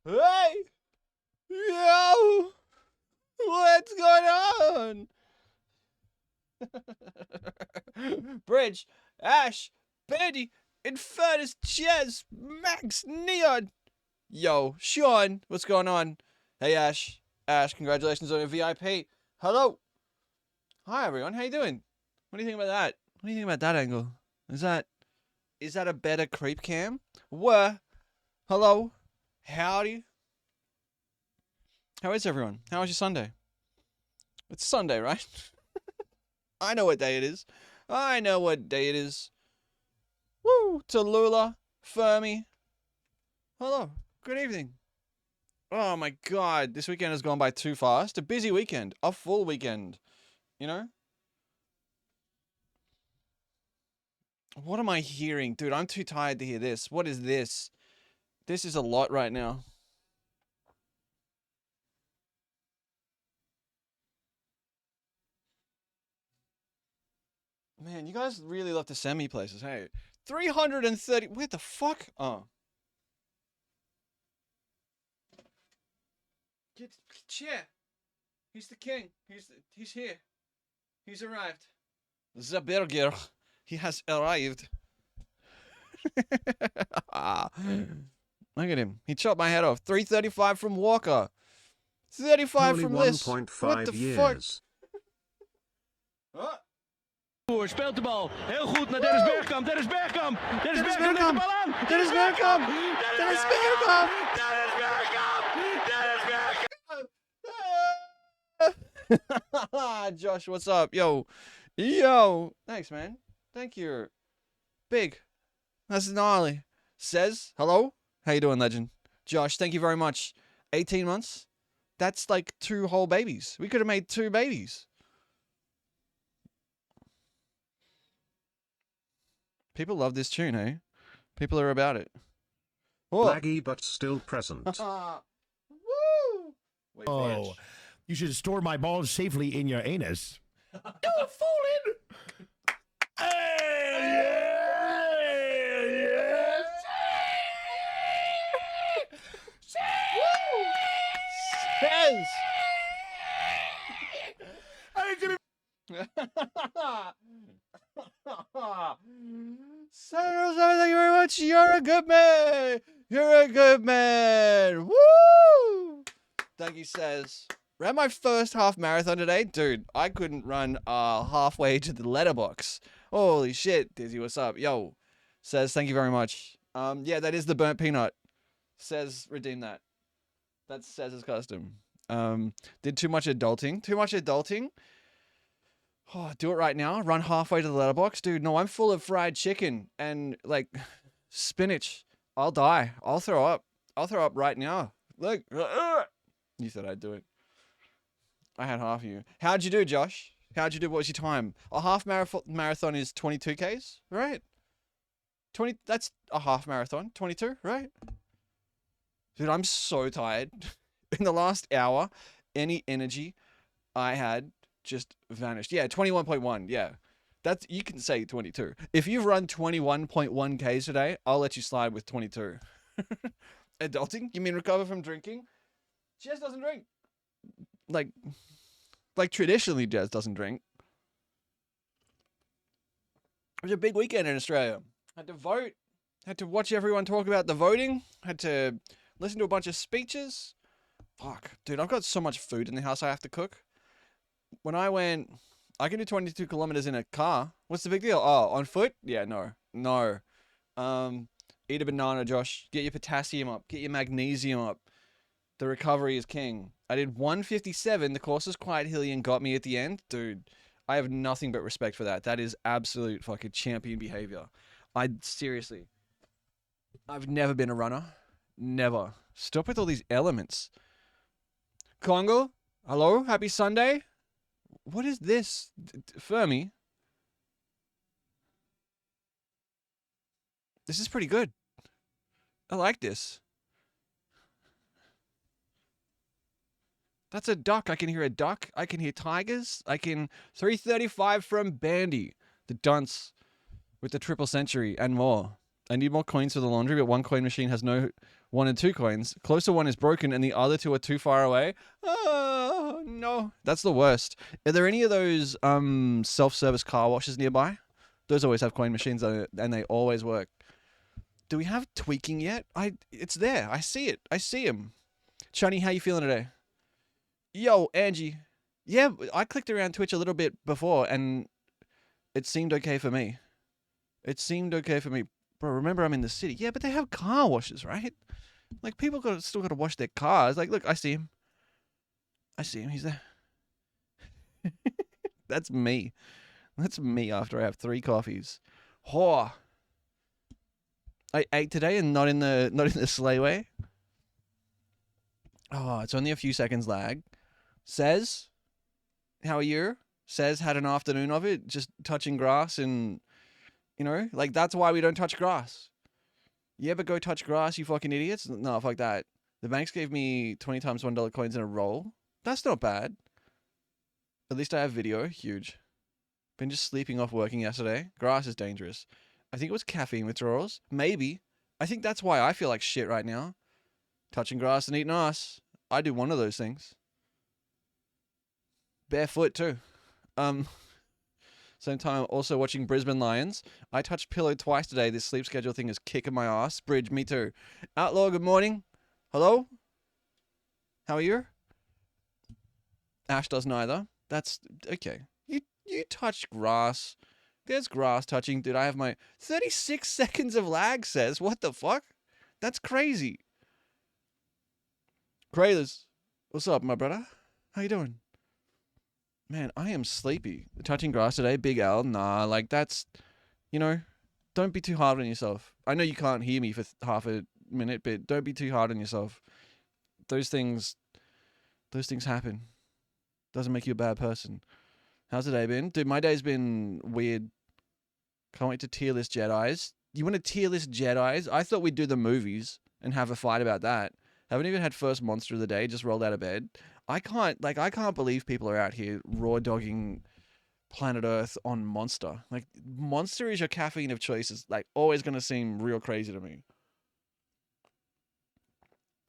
Hey! Yo! What's going on? Bridge, Ash, Bandy, Infernus, Jez, Max, Neon. Yo, Sean, what's going on? Hey, Ash. Ash, congratulations on your VIP. Hello. Hi, everyone. How you doing? What do you think about that? What do you think about that angle? Is that a better creep cam? Hello. Howdy. How is everyone? How was your Sunday? It's Sunday, right? I know what day it is. I know what day it is. Woo! Tallulah, Fermi. Hello. Good evening. Oh my god, this weekend has gone by too fast. A busy weekend. A full weekend. You know? What am I hearing? Dude, I'm too tired to hear this. What is this? This is a lot right now. Man, you guys really love to send me places. Hey, 330. What the fuck? Oh. Get chair. He's the king. He's here. He's arrived. The burger. He has arrived. Look at him. He chopped my head off. 335 from Walker. 35 Only from Liz. 1.5 What the years. Fuck? Speelt de bal. Heel goed naar Dennis Bergkamp. Dennis Bergkamp. Dennis Bergkamp neemt de bal aan. Dennis Bergkamp. Dennis Bergkamp. Dennis Bergkamp. Dennis Bergkamp. Josh, what's up? Yo. Yo. Thanks, man. Thank you. Big. That's gnarly. Says, hello? How you doing, legend? Josh, thank you very much. 18 months? That's like 2 whole babies. We could have made 2 babies. People love this tune, eh? People are about it. What? Laggy but still present. Woo! Wait, Oh, Fudge. you should store my balls safely in your anus. Don't fall in. Says. Cyrus, thank you very much. You're a good man. You're a good man. Woo! Thank you, Says. Ran my first half marathon today. Dude, I couldn't run halfway to the letterbox. Holy shit. Dizzy, what's up? Yo. Says, thank you very much. Yeah, that is the burnt peanut. Says, redeem that. That's Says' custom. Did too much adulting. Too much adulting? Oh, do it right now. Run halfway to the letterbox. Dude, no, I'm full of fried chicken and, like, spinach. I'll die. I'll throw up. I'll throw up right now. Look. You said I'd do it. I had half of you. How'd you do, Josh? How'd you do? What was your time? A half marathon is 22 Ks, right? 20. That's a half marathon. 22, right? Dude, I'm so tired. In the last hour, any energy I had just vanished. Yeah, 21.1. Yeah. That's, you can say 22. If you've run 21.1 Ks today, I'll let you slide with 22. Adulting? You mean recover from drinking? Jez doesn't drink. Like traditionally Jez doesn't drink. It was a big weekend in Australia. Had to vote. Had to watch everyone talk about the voting. Had to listen to a bunch of speeches. Fuck. Dude, I've got so much food in the house I have to cook. When I went, I can do 22 kilometers in a car. What's the big deal? Oh, on foot? Yeah, no. No. Eat a banana, Josh. Get your potassium up. Get your magnesium up. The recovery is king. I did 157. The course was quite hilly and got me at the end. Dude, I have nothing but respect for that. That is absolute fucking champion behavior. Seriously. I've never been a runner. Never. Stop with all these elements. Congo? Hello? Happy Sunday? What is this? Fermi? This is pretty good. I like this. That's a duck. I can hear a duck. I can hear tigers. I can... 335 from Bandy. The dunce with the triple century and more. I need more coins for the laundry, but one coin machine has no 1 and 2 coins. Closer one is broken and the other 2 are too far away. Oh, no. That's the worst. Are there any of those self-service car washes nearby? Those always have coin machines and they always work. Do we have tweaking yet? It's there. I see it. I see him. Chunny, how you feeling today? Yo, Angie. Yeah, I clicked around Twitch a little bit before and it seemed okay for me. It seemed okay for me. Bro, remember I'm in the city. Yeah, but they have car washes, right? Like, people still got to wash their cars. Like, look, I see him. I see him. He's there. That's me. That's me after I have 3 coffees. Whoa. I ate today and not in the sleigh way. Oh, it's only a few seconds lag. Says, how are you? Says had an afternoon of it, just touching grass and, you know, like, that's why we don't touch grass. You ever go touch grass, you fucking idiots? No, fuck that. The banks gave me 20 times $1 coins in a roll. That's not bad. At least I have video. Huge. Been just sleeping off working yesterday. Grass is dangerous. I think it was caffeine withdrawals. Maybe. I think that's why I feel like shit right now. Touching grass and eating ass. I do one of those things. Barefoot too. Same time, also watching Brisbane Lions. I touched pillow twice today. This sleep schedule thing is kicking my ass. Bridge, me too. Outlaw, good morning. Hello? How are you? Ash does neither. That's okay. You touch grass. There's grass touching. Dude, I have my 36 seconds of lag says. What the fuck? That's crazy. Kraylers, what's up, my brother? How you doing? Man, I am sleepy. Touching grass today, Big L. Nah, like, that's, you know, don't be too hard on yourself. I know you can't hear me for half a minute, but don't be too hard on yourself. Those things happen. Doesn't make you a bad person. How's the day been? Dude, my day's been weird. Can't wait to tier list Jedis. You want to tier list Jedis? I thought we'd do the movies and have a fight about that. Haven't even had first monster of the day, just rolled out of bed. I can't believe people are out here raw dogging planet Earth on Monster. Like, Monster is your caffeine of choice. It's like always going to seem real crazy to me.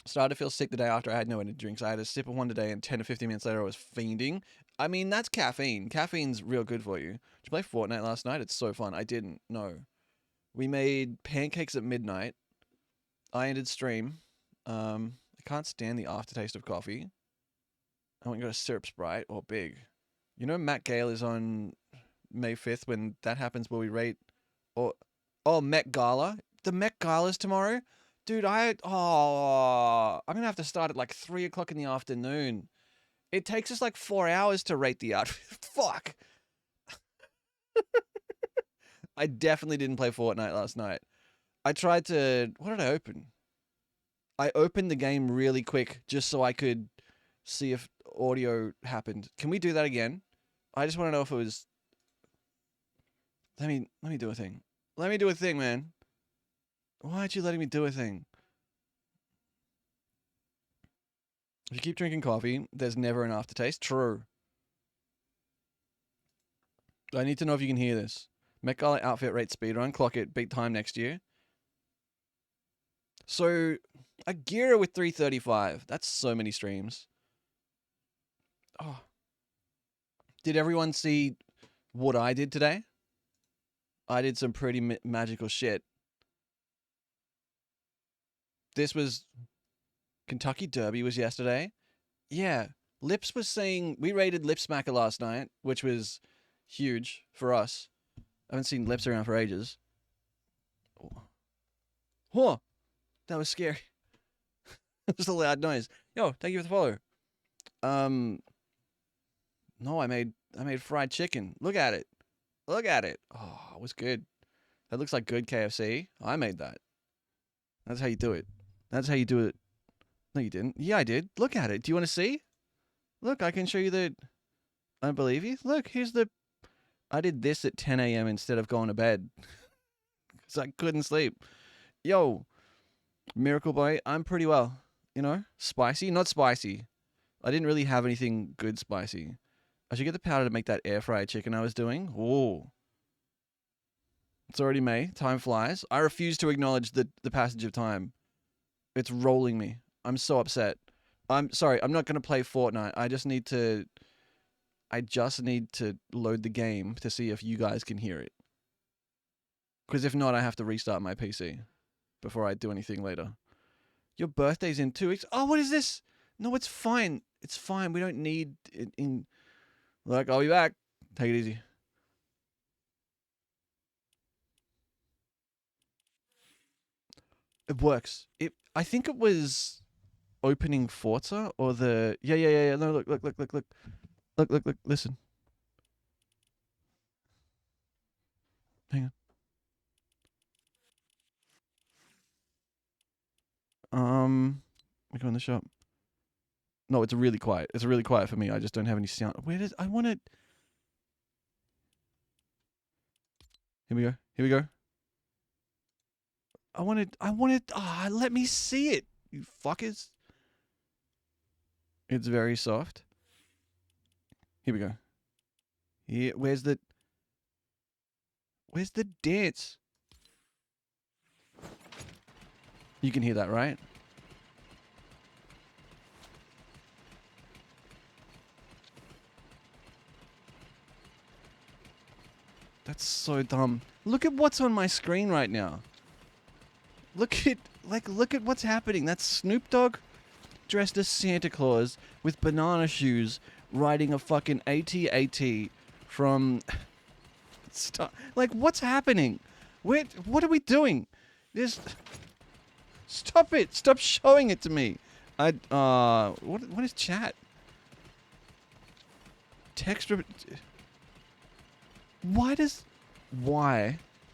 Started to feel sick the day after I had no energy drinks. I had a sip of one today and 10 to 15 minutes later I was fiending. I mean, that's caffeine. Caffeine's real good for you. Did you play Fortnite last night? It's so fun. I didn't. No. We made pancakes at midnight. I ended stream. I can't stand the aftertaste of coffee. I went and got a syrup Sprite or Big. You know Matt Gale is on May 5th when that happens where we rate Met Gala. The Met Gala's tomorrow. Dude, I'm gonna have to start at like 3 o'clock in the afternoon. It takes us like 4 hours to rate the outfit. Fuck. I definitely didn't play Fortnite last night. I tried to, what did I open? I opened the game really quick just so I could see if audio happened. Can we do that again? I just want to know if it was. Let me do a thing. Let me do a thing, man. Why aren't you letting me do a thing? If you keep drinking coffee, there's never an aftertaste. True. I need to know if you can hear this. Met Gala outfit rate speedrun. Clock it. Beat time next year. So, Agira with 335. That's so many streams. Oh. Did everyone see what I did today? I did some pretty magical shit. This was Kentucky Derby was yesterday. Yeah. Lips was saying, we rated Lip Smacker last night, which was huge for us. I haven't seen Lips around for ages. Huh. That was scary. It was a loud noise. Yo, thank you for the follow. No, I made fried chicken. Look at it. Look at it. Oh, it was good. That looks like good KFC. I made that. That's how you do it. That's how you do it. No, you didn't. Yeah, I did. Look at it. Do you want to see? Look, I can show you the... I don't believe you. Look, here's the... I did this at 10 a.m. instead of going to bed. Because I couldn't sleep. Yo, Miracle Boy, I'm pretty well. You know? Spicy? Not spicy. I didn't really have anything good spicy. I should get the powder to make that air fried chicken I was doing. Ooh. It's already May. Time flies. I refuse to acknowledge the passage of time. It's rolling me. I'm so upset. I'm sorry. I'm not going to play Fortnite. I just need to load the game to see if you guys can hear it. Because if not, I have to restart my PC before I do anything later. Your birthday's in 2 weeks. Oh, what is this? No, it's fine. It's fine. We don't need it in... Look, I'll be back. Take it easy. It works. I think it was opening Forza or the... Yeah. No, look. Look. Listen. Hang on. We go in the shop. No, it's really quiet. It's really quiet for me. I just don't have any sound. I want it. Here we go. I want it. Let me see it, you fuckers. It's very soft. Here we go. Here, where's the dance? You can hear that, right? That's so dumb. Look at what's on my screen right now. Look at what's happening. That's Snoop Dogg dressed as Santa Claus with banana shoes riding a fucking AT-AT from... Stop. Like, what's happening? What are we doing? Stop it. Stop showing it to me. What is chat? Text... Why does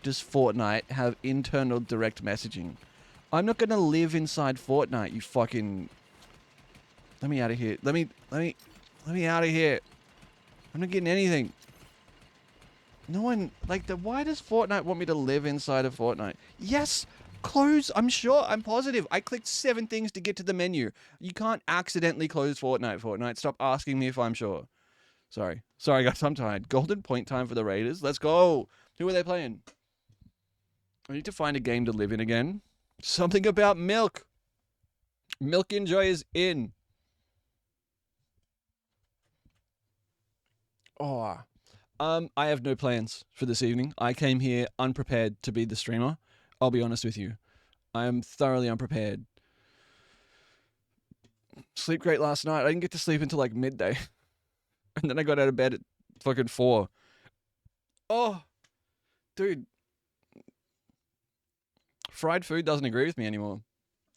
Fortnite have internal direct messaging? I'm not gonna live inside Fortnite, you fucking... Let me out of here. Let me out of here. I'm not getting anything. No one... why does Fortnite want me to live inside of Fortnite? Yes! Close! I'm sure. I'm positive. I clicked 7 things to get to the menu. You can't accidentally close Fortnite. Stop asking me if I'm sure. Sorry guys, I'm tired. Golden point time for the Raiders. Let's go. Who are they playing? I need to find a game to live in again. Something about milk. Milk Enjoy is in. Oh. I have no plans for this evening. I came here unprepared to be the streamer. I'll be honest with you. I am thoroughly unprepared. Sleep great last night. I didn't get to sleep until midday. And then I got out of bed at fucking 4. Oh, dude. Fried food doesn't agree with me anymore.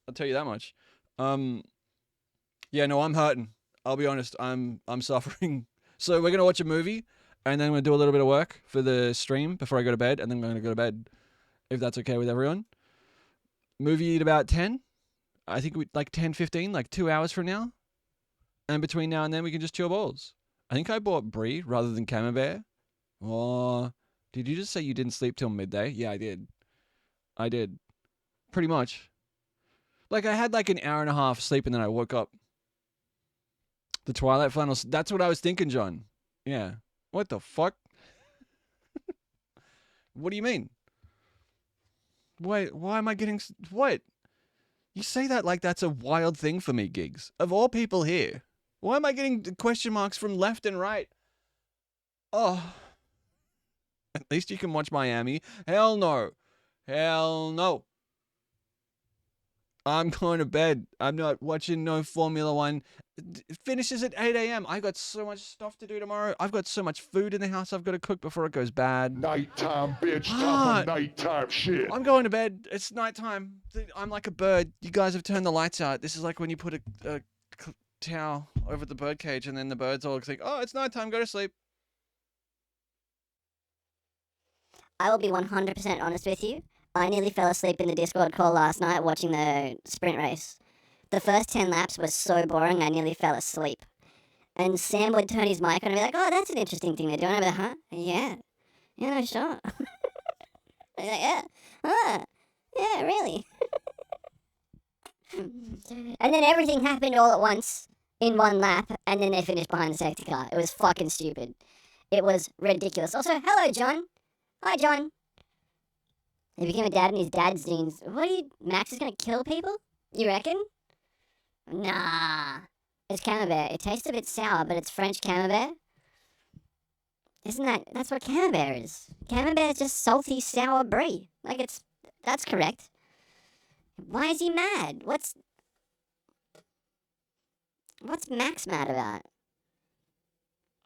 I'll tell you that much. Yeah, no, I'm hurting. I'll be honest. I'm suffering. So we're gonna watch a movie, and then we're gonna do a little bit of work for the stream before I go to bed, and then I'm gonna go to bed, if that's okay with everyone. Movie at about 10. I think 10, 15, 2 hours from now. And between now and then, we can just chill balls. I think I bought Brie rather than Camembert. Oh, did you just say you didn't sleep till midday? Yeah, I did. Pretty much. I had an hour and a half sleep and then I woke up. The Twilight flannels. That's what I was thinking, John. Yeah. What the fuck? What do you mean? Wait, why am I getting... What? You say that like that's a wild thing for me, Gigs. Of all people here. Why am I getting question marks from left and right? Oh. At least you can watch Miami. Hell no. Hell no. I'm going to bed. I'm not watching no Formula 1. It finishes at 8 a.m. I got so much stuff to do tomorrow. I've got so much food in the house I've got to cook before it goes bad. Nighttime, bitch. Time for nighttime shit. I'm going to bed. It's nighttime. I'm like a bird. You guys have turned the lights out. This is like when you put a towel over the bird cage and then the birds all think, oh, it's nighttime, go to sleep. I will be 100% honest with you. I nearly fell asleep in the Discord call last night watching the sprint race. The first 10 laps was so boring, I nearly fell asleep. And Sam would turn his mic on and be like, oh, that's an interesting thing they're doing. I'd be like, huh? Yeah. Yeah, no, sure. I'd be like, yeah. Huh. Yeah, really. And then everything happened all at once in one lap, and then they finished behind the safety car. It was fucking stupid. It was ridiculous. Also, hello, John. Hi, John. He became a dad in his dad's genes. Max is gonna kill people? You reckon? Nah. It's camembert. It tastes a bit sour, but it's French camembert. That's what camembert is. Camembert is just salty, sour brie. That's correct. Why is he mad? What's Max mad about?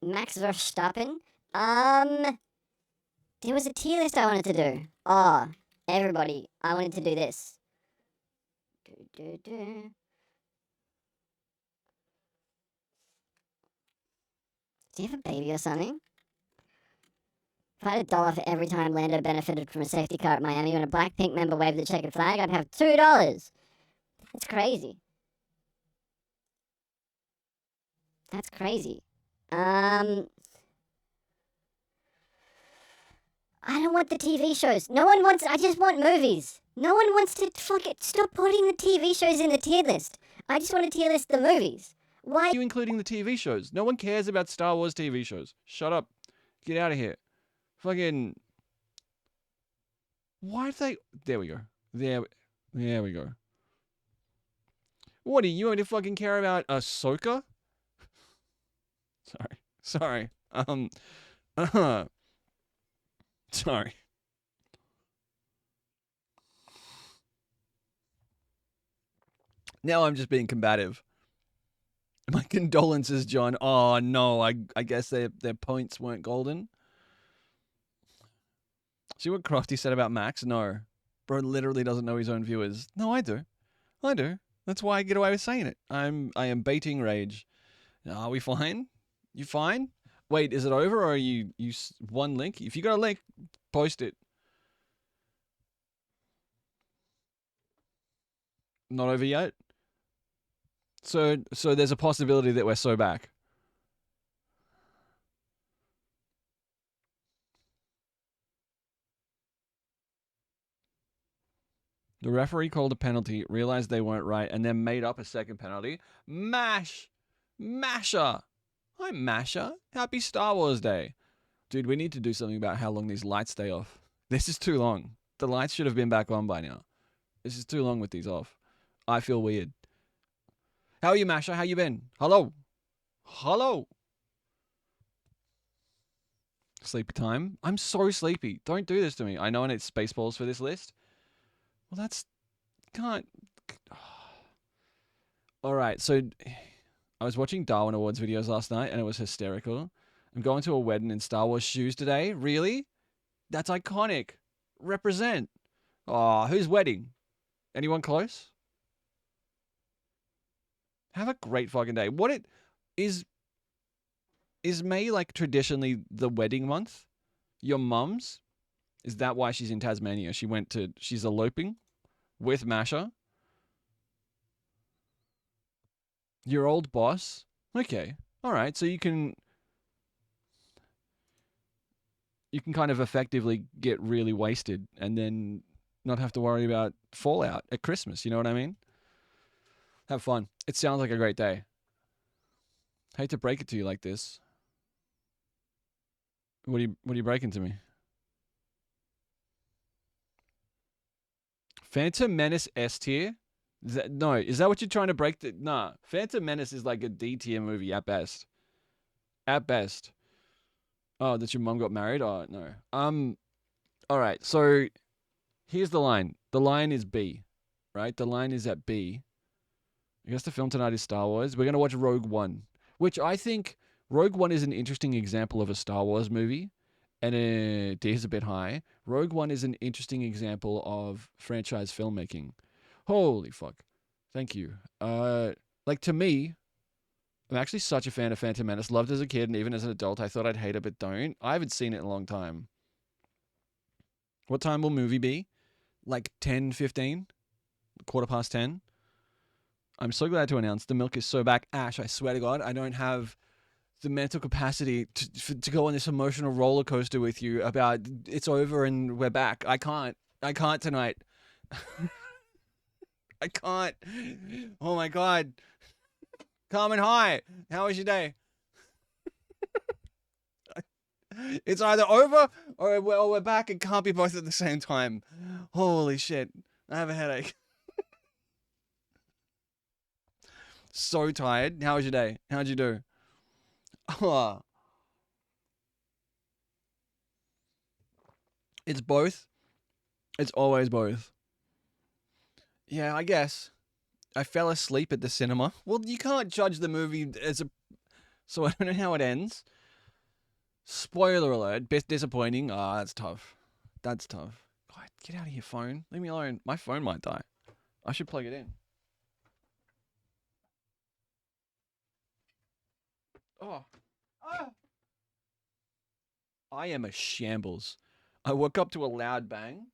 Max Verstappen? There was a tier list I wanted to do. Oh, everybody, I wanted to do this. Do. Do you have a baby or something? If I had $1 for every time Lando benefited from a safety car at Miami when a Blackpink member waved the checkered flag, I'd have $2. That's crazy. That's crazy. I don't want the TV shows. I just want movies. No one wants to stop putting the TV shows in the tier list. I just want to tier list the movies. Why? You including the TV shows? No one cares about Star Wars TV shows. Shut up. Get out of here. Fucking. Why do they? There we go. There we go. What do you want me to fucking care about Ahsoka? Sorry. Sorry. Now I'm just being combative. My condolences, John. Oh no, I guess their points weren't golden. See what Crofty said about Max? No. Bro literally doesn't know his own viewers. No, I do. That's why I get away with saying it. I am baiting rage. Are we fine? You fine? Wait, is it over or are you one link? If you got a link, post it. Not over yet? So there's a possibility that we're so back. The referee called a penalty, realized they weren't right, and then made up a second penalty. Masher! Hi, Masher. Happy Star Wars Day. Dude, we need to do something about how long these lights stay off. This is too long. The lights should have been back on by now. This is too long with these off. I feel weird. How are you, Masher? How you been? Hello? Sleepy time? I'm so sleepy. Don't do this to me. I know I need Spaceballs for this list. Well, that's... Can't... Alright, so... I was watching Darwin Awards videos last night, and it was hysterical. I'm going to a wedding in Star Wars shoes today. Really? That's iconic. Represent. Oh, whose wedding? Anyone close? Have a great fucking day. Is May like traditionally the wedding month? Your mum's? Is that why she's in Tasmania? She's eloping with Masha? Your old boss? Okay. Alright, so you can kind of effectively get really wasted and then not have to worry about fallout at Christmas, you know what I mean? Have fun. It sounds like a great day. Hate to break it to you like this. What are you breaking to me? Phantom Menace S tier? No, is that what you're trying to break? Nah, Phantom Menace is like a D tier movie at best. At best. Oh, that your mum got married? Oh, no. Alright, so here's the line. The line is B, right? The line is at B. I guess the film tonight is Star Wars. We're going to watch Rogue One, which I think Rogue One is an interesting example of a Star Wars movie, and it is a bit high. Rogue One is an interesting example of franchise filmmaking. Holy fuck. Thank you. Like, to me, I'm actually such a fan of Phantom Menace. Loved as a kid, and even as an adult, I thought I'd hate it, but don't. I haven't seen it in a long time. What time will movie be? Like 10:15? 10:15? I'm so glad to announce the milk is so back. Ash, I swear to God, I don't have the mental capacity to go on this emotional roller coaster with you about it's over and we're back. I can't tonight. I can't. Oh my God. Carmen, hi. How was your day? It's either over or we're back. It can't be both at the same time. Holy shit. I have a headache. So tired. How was your day? How'd you do? Oh. It's both. It's always both. Yeah, I guess. I fell asleep at the cinema. Well, you can't judge the movie as a... So I don't know how it ends. Spoiler alert. Bit disappointing. Ah, that's tough. That's tough. God, get out of your phone. Leave me alone. My phone might die. I should plug it in. Oh. Ah. I am a shambles. I woke up to a loud bang.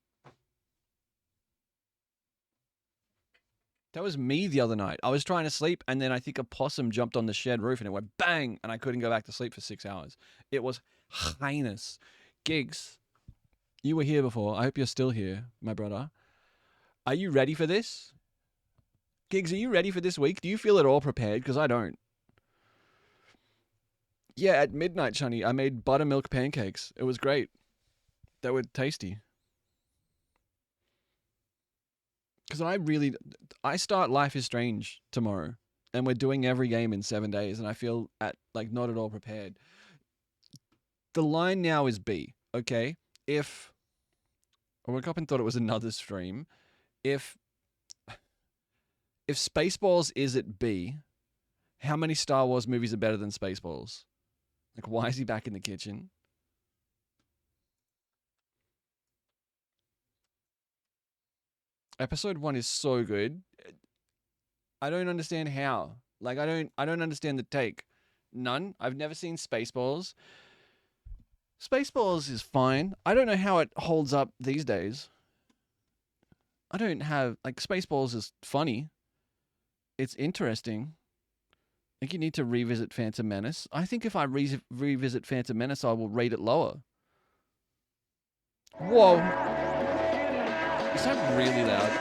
That was me the other night. I was trying to sleep, and then I think a possum jumped on the shed roof, and it went bang, and I couldn't go back to sleep for 6 hours. It was heinous. Gigs, you were here before. I hope you're still here, my brother. Are you ready for this? Gigs, are you ready for this week? Do you feel at all prepared? Because I don't. Yeah, at midnight, Shani, I made buttermilk pancakes. It was great. They were tasty. Because I start Life is Strange tomorrow, and we're doing every game in 7 days, and I feel not at all prepared. The line now is B, okay? If I woke up and thought it was another stream, if Spaceballs is at B, how many Star Wars movies are better than Spaceballs? Like, why is he back in the kitchen? Episode 1 is so good. I don't understand how. Like, I don't understand the take. None. I've never seen Spaceballs. Spaceballs is fine. I don't know how it holds up these days. I don't have... Like, Spaceballs is funny. It's interesting. I think you need to revisit Phantom Menace. I think if I revisit Phantom Menace, I will rate it lower. Whoa. Is that really loud?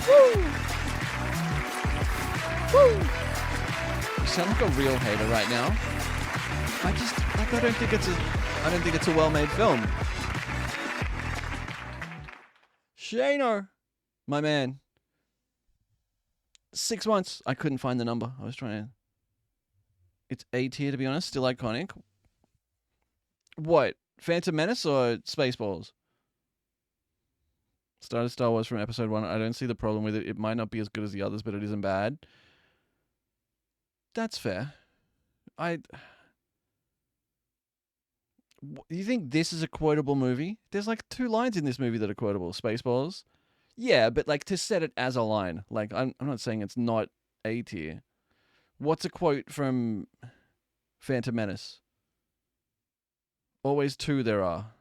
Woo! Woo! You sound like a real hater right now. I don't think it's a well-made film. Shano, my man. 6 months. I couldn't find the number. I was trying to... It's A tier, to be honest. Still iconic. What? Phantom Menace or Spaceballs? Started Star Wars from episode 1. I don't see the problem with it. It might not be as good as the others, but it isn't bad. That's fair. You think this is a quotable movie? There's like 2 lines in this movie that are quotable. Spaceballs. Yeah, but like to set it as a line. Like, I'm not saying it's not A tier. What's a quote from Phantom Menace? Always 2 there are.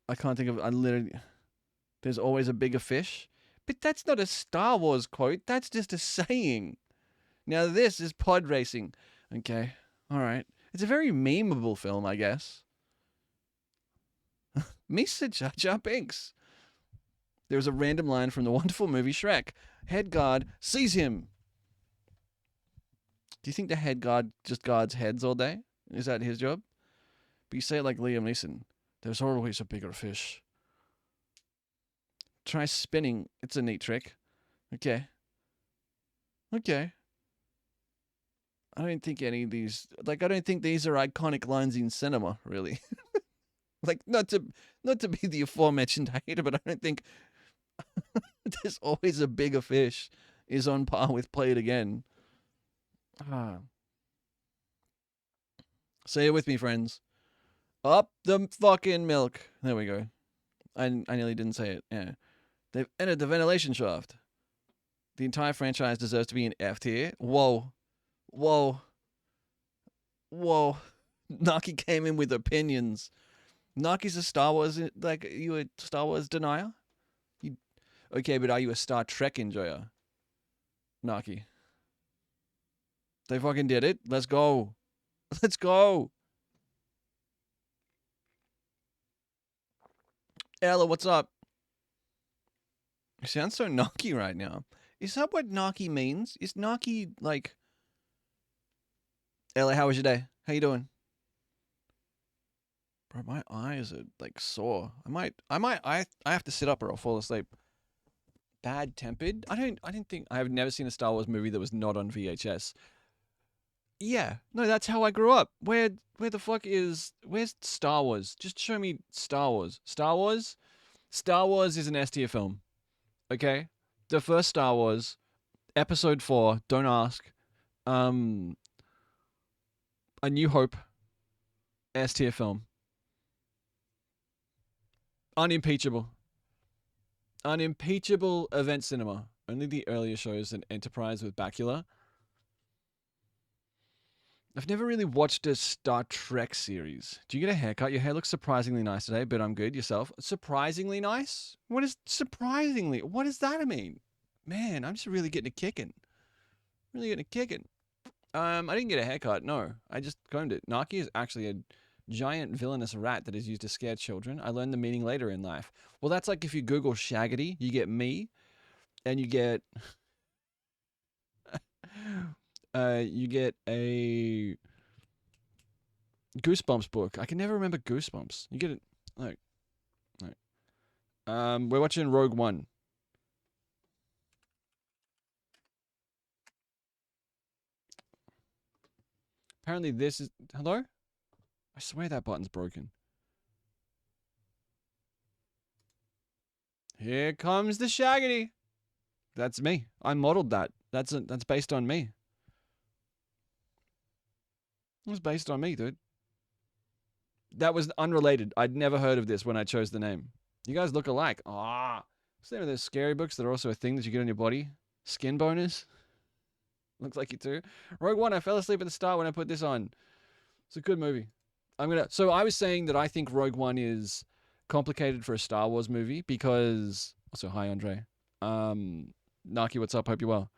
I can't think of... There's always a bigger fish. But that's not a Star Wars quote. That's just a saying. Now this is pod racing. Okay. Alright. It's a very memeable film, I guess. Mr. Jar Jar Binks. There was a random line from the wonderful movie Shrek. Head guard sees him. Do you think the head guard just guards heads all day? Is that his job? But you say it like Liam Neeson. There's always a bigger fish. Try spinning. It's a neat trick. Okay. Okay. I don't think any of these... Like, I don't think these are iconic lines in cinema, really. Like, not to be the aforementioned hater, but I don't think... There's always a bigger fish is on par with Play It Again. Say it with me, friends. Up the fucking milk. There we go. I nearly didn't say it. Yeah. They've entered the ventilation shaft. The entire franchise deserves to be in F tier. Whoa. Whoa. Whoa. Naki came in with opinions. Naki's a Star Wars... Like, you a Star Wars denier? Okay, but are you a Star Trek enjoyer? Naki. They fucking did it. Let's go. Let's go. Ella, what's up? You sound so knocky right now. Is that what Naki means? Is Naki like... Ellie, how was your day? How you doing? Bro, my eyes are like sore. I have to sit up or I'll fall asleep. Bad tempered? I have never seen a Star Wars movie that was not on VHS. Yeah, no, that's how I grew up. Where's Star Wars? Just show me Star Wars. Star Wars? Star Wars is an S tier film. Okay? The first Star Wars, Episode 4, don't ask. A New Hope, S tier film. Unimpeachable. Unimpeachable event cinema. Only the earlier shows and Enterprise with Bakula. I've never really watched a Star Trek series. Do you get a haircut? Your hair looks surprisingly nice today, but I'm good. Yourself? Surprisingly nice? What is surprisingly? What does that mean? Man, I'm just really getting a kicking. Really getting a kicking. I didn't get a haircut, no. I just combed it. Naki is actually a giant villainous rat that is used to scare children. I learned the meaning later in life. Well, that's like if you Google Shaggity, you get me, and you get... you get a Goosebumps book. I can never remember Goosebumps. You get it. Like. We're watching Rogue One. Apparently this is... Hello? I swear that button's broken. Here comes the Shaggity. That's me. I modeled that. That's based on me. It was based on me, dude. That was unrelated. I'd never heard of this when I chose the name. You guys look alike. Ah. Is there those scary books that are also a thing that you get on your body? Skin boners? Looks like you too. Rogue One, I fell asleep at the start when I put this on. It's a good movie. So I was saying that I think Rogue One is complicated for a Star Wars movie because... Also, hi, Andre. Naki, what's up? Hope you're well.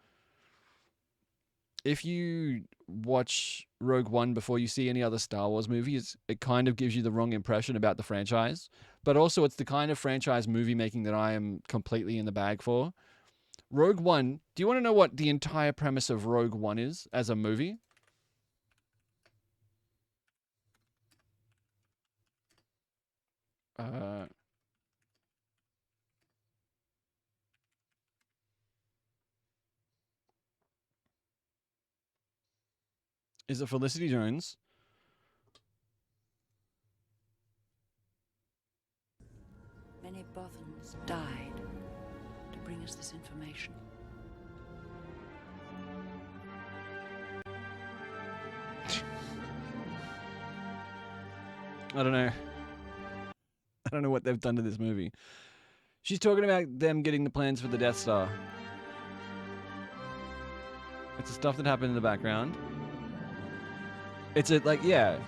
If you watch Rogue One before you see any other Star Wars movies, it kind of gives you the wrong impression about the franchise. But also, it's the kind of franchise movie making that I am completely in the bag for. Rogue One, do you want to know what the entire premise of Rogue One is as a movie? Is it Felicity Jones? Many Bothans died to bring us this information. I don't know. I don't know what they've done to this movie. She's talking about them getting the plans for the Death Star. It's the stuff that happened in the background. It's yeah.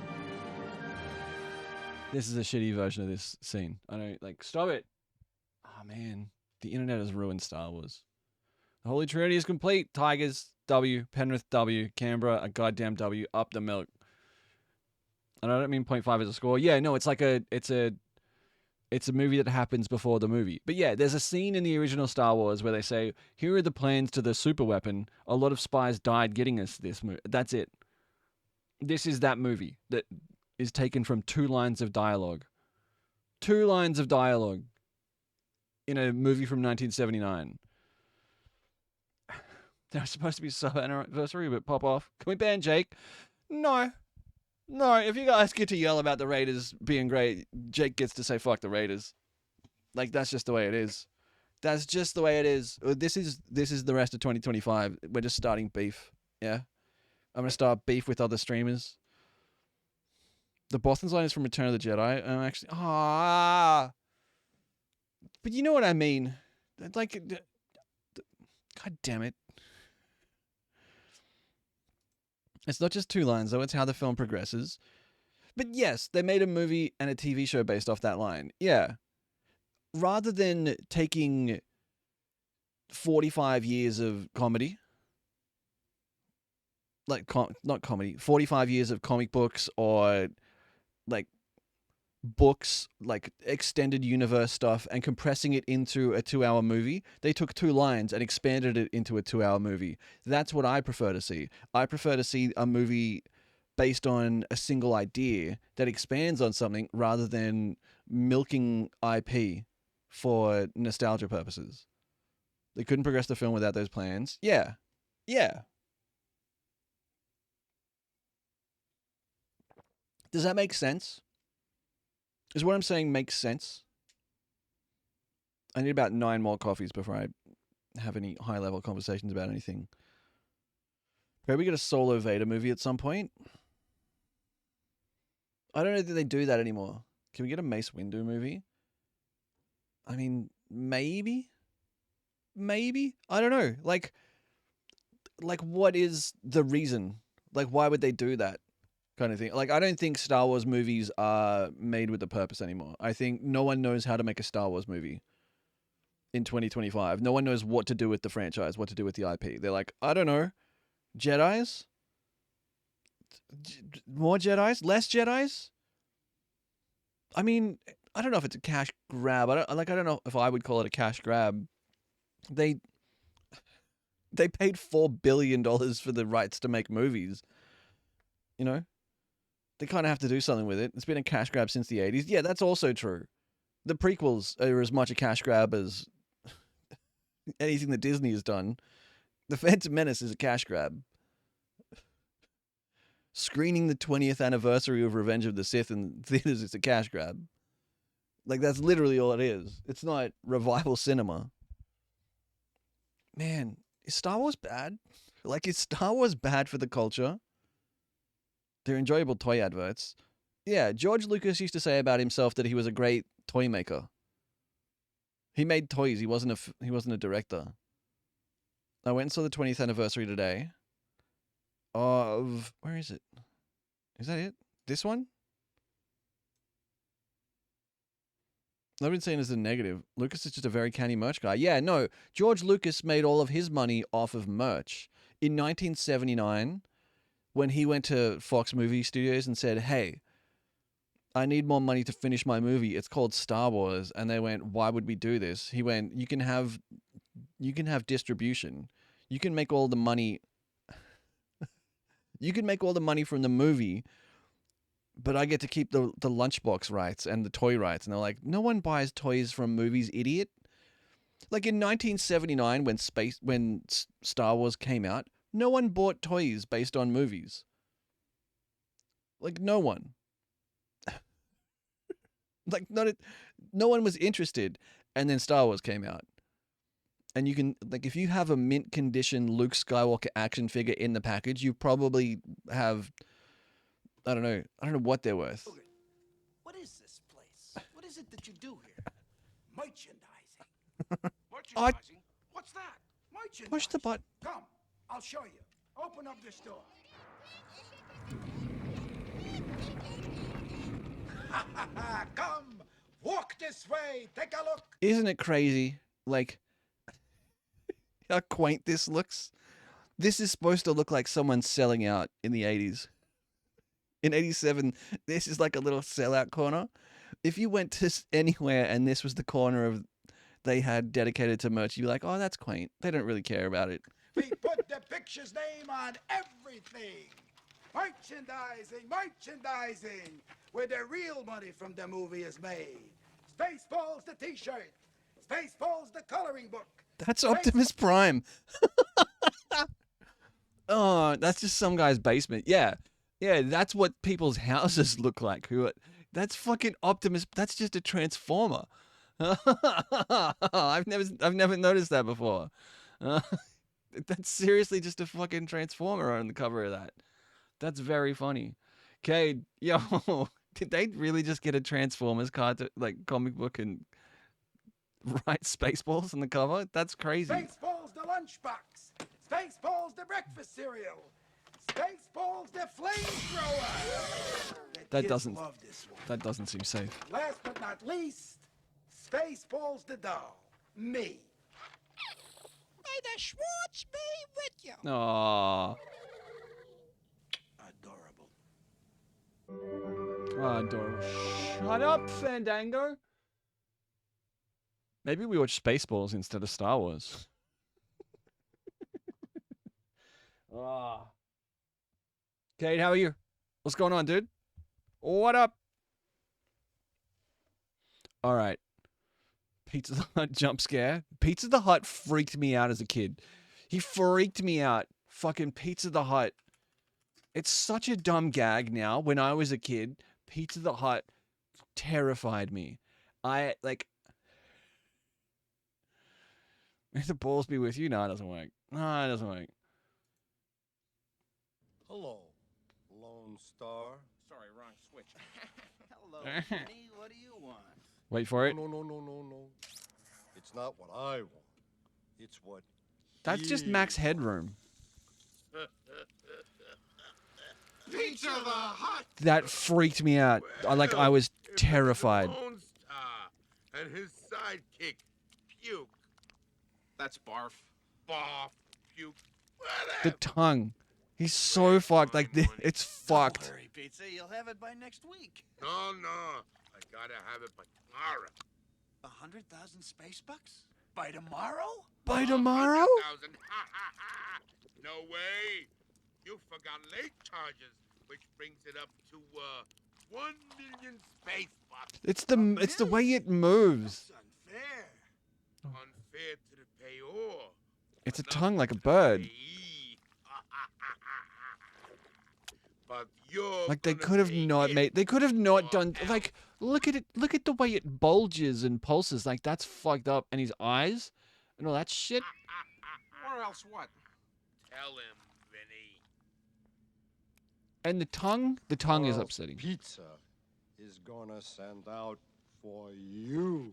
This is a shitty version of this scene. I don't, stop it. Oh, man. The internet has ruined Star Wars. The Holy Trinity is complete. Tigers, W. Penrith, W. Canberra, a goddamn W. Up the milk. And I don't mean 0.5 as a score. Yeah, no, it's a movie that happens before the movie. But yeah, there's a scene in the original Star Wars where they say, here are the plans to the super weapon. A lot of spies died getting us this movie. That's it. This is that movie that is taken from 2 lines of dialogue. 2 lines of dialogue in a movie from 1979. They're supposed to be sub-anniversary, but pop off. Can we ban Jake? No. No, if you guys get to yell about the Raiders being great, Jake gets to say fuck the Raiders. That's just the way it is. That's just the way it is. This is the rest of 2025. We're just starting beef. Yeah? I'm going to start beef with other streamers. The Bothans line is from Return of the Jedi. But you know what I mean. God damn it. It's not just 2 lines, though. It's how the film progresses. But yes, they made a movie and a TV show based off that line. Yeah. Rather than taking 45 years of comedy, not comedy, 45 years of comic books or, books, like extended universe stuff, and compressing it into a 2-hour movie. They took 2 lines and expanded it into a 2-hour movie. That's what I prefer to see. I prefer to see a movie based on a single idea that expands on something rather than milking IP for nostalgia purposes. They couldn't progress the film without those plans. Yeah. Yeah. Does that make sense? Is what I'm saying makes sense? I need about 9 more coffees before I have any high-level conversations about anything. Maybe we get a solo Vader movie at some point. I don't know that they do that anymore. Can we get a Mace Windu movie? I mean, maybe? Maybe? I don't know. Like, what is the reason? Like, why would they do that kind of thing? Like, I don't think Star Wars movies are made with a purpose anymore. I think no one knows how to make a Star Wars movie in 2025. No one knows what to do with the franchise, what to do with the IP. They're like, I don't know. Jedis? More Jedis? Less Jedis? I mean, I don't know if it's a cash grab. I don't know if I would call it a cash grab. They paid $4 billion for the rights to make movies. You know? They kind of have to do something with it. It's been a cash grab since the 80s. Yeah, that's also true. The prequels are as much a cash grab as anything that Disney has done. The Phantom Menace is a cash grab. Screening the 20th anniversary of Revenge of the Sith in theaters is a cash grab. Like, that's literally all it is. It's not revival cinema. Man, is Star Wars bad? Like, is Star Wars bad for the culture? They're enjoyable toy adverts. Yeah, George Lucas used to say about himself that he was a great toy maker. He made toys. He wasn't a director. I went and saw the 20th anniversary today of... Where is it? Is that it? This one? I've been saying as a negative. Lucas is just a very canny merch guy. Yeah, no. George Lucas made all of his money off of merch. In 1979, when he went to Fox Movie Studios and said, hey, I need more money to finish my movie. It's called Star Wars. And they went, why would we do this? He went, you can have distribution. You can make all the money. You can make all the money from the movie, but I get to keep the lunchbox rights and the toy rights. And they're like, no one buys toys from movies, idiot. Like in 1979, when Star Wars came out, no one bought toys based on movies. Like, no one. Like, no one was interested. And then Star Wars came out. And you can, like, if you have a mint condition Luke Skywalker action figure in the package, you probably have, I don't know what they're worth. What is this place? What is it that you do here? Merchandising. Merchandising? What's that? Merchandising. Push the button. Come, I'll show you. Open up this door. Come, walk this way. Take a look. Isn't it crazy? Like, how quaint this looks. This is supposed to look like someone selling out in the 80s. In 87, this is like a little sellout corner. If you went to anywhere and this was the corner of they had dedicated to merch, you'd be like, oh, that's quaint. They don't really care about it. We put the picture's name on everything. Merchandising, merchandising, where the real money from the movie is made. Spaceballs the t-shirt. Spaceballs the coloring book. That's Optimus Prime. Oh, that's just some guy's basement. Yeah. Yeah, that's what people's houses look like. That's fucking Optimus. That's just a transformer. I've never noticed that before. That's seriously just a fucking transformer on the cover of that. That's very funny. Okay, yo, did they really just get a Transformers comic book and write Spaceballs on the cover? That's crazy. Spaceballs the lunchbox. Spaceballs the breakfast cereal. Spaceballs the flamethrower. That doesn't love this one. That doesn't seem safe. Last but not least, Spaceballs the doll. Me. May the Schwartz be with you. Aww. Adorable. Oh, adorable. Shut up, Fandango. Maybe we watch Spaceballs instead of Star Wars. Ah. Kate, how are you? What's going on, dude? What up? All right. Pizza the Hut jump scare. Pizza the Hut freaked me out as a kid. He freaked me out. Fucking Pizza the Hut. It's such a dumb gag now. When I was a kid, Pizza the Hut terrified me. May the balls be with you. No, it doesn't work. No, it doesn't work. Hello, Lone Star. Sorry, wrong switch. Hello, Vinny. What do you want? Wait for it. No. It's not what I want. It's what That's just Max Headroom. Pizza the Hut. That freaked me out. I was terrified. Lone Star and his sidekick, Puke. That's barf. Barf, puke, The whatever. tongue. He's so fucked. It's fucked. Don't worry, Pizza. You'll have it by next week. No. I gotta have it by tomorrow. 100,000 space bucks? By tomorrow? By tomorrow? 100,000. No way. You forgot late charges, which brings it up to 1 million space bucks. It's the way it moves. That's unfair. Unfair to the payor. It's a Not tongue like a to the bird. payee. But you're Like they gonna could have pay not it made. They could have not or done. else. Like look at it. Look at the way it bulges and pulses. Like that's fucked up. And his eyes and all that shit. Or else what? Tell him, Vinny. And the tongue. The tongue is Carl's upsetting. Pizza is gonna send out for you.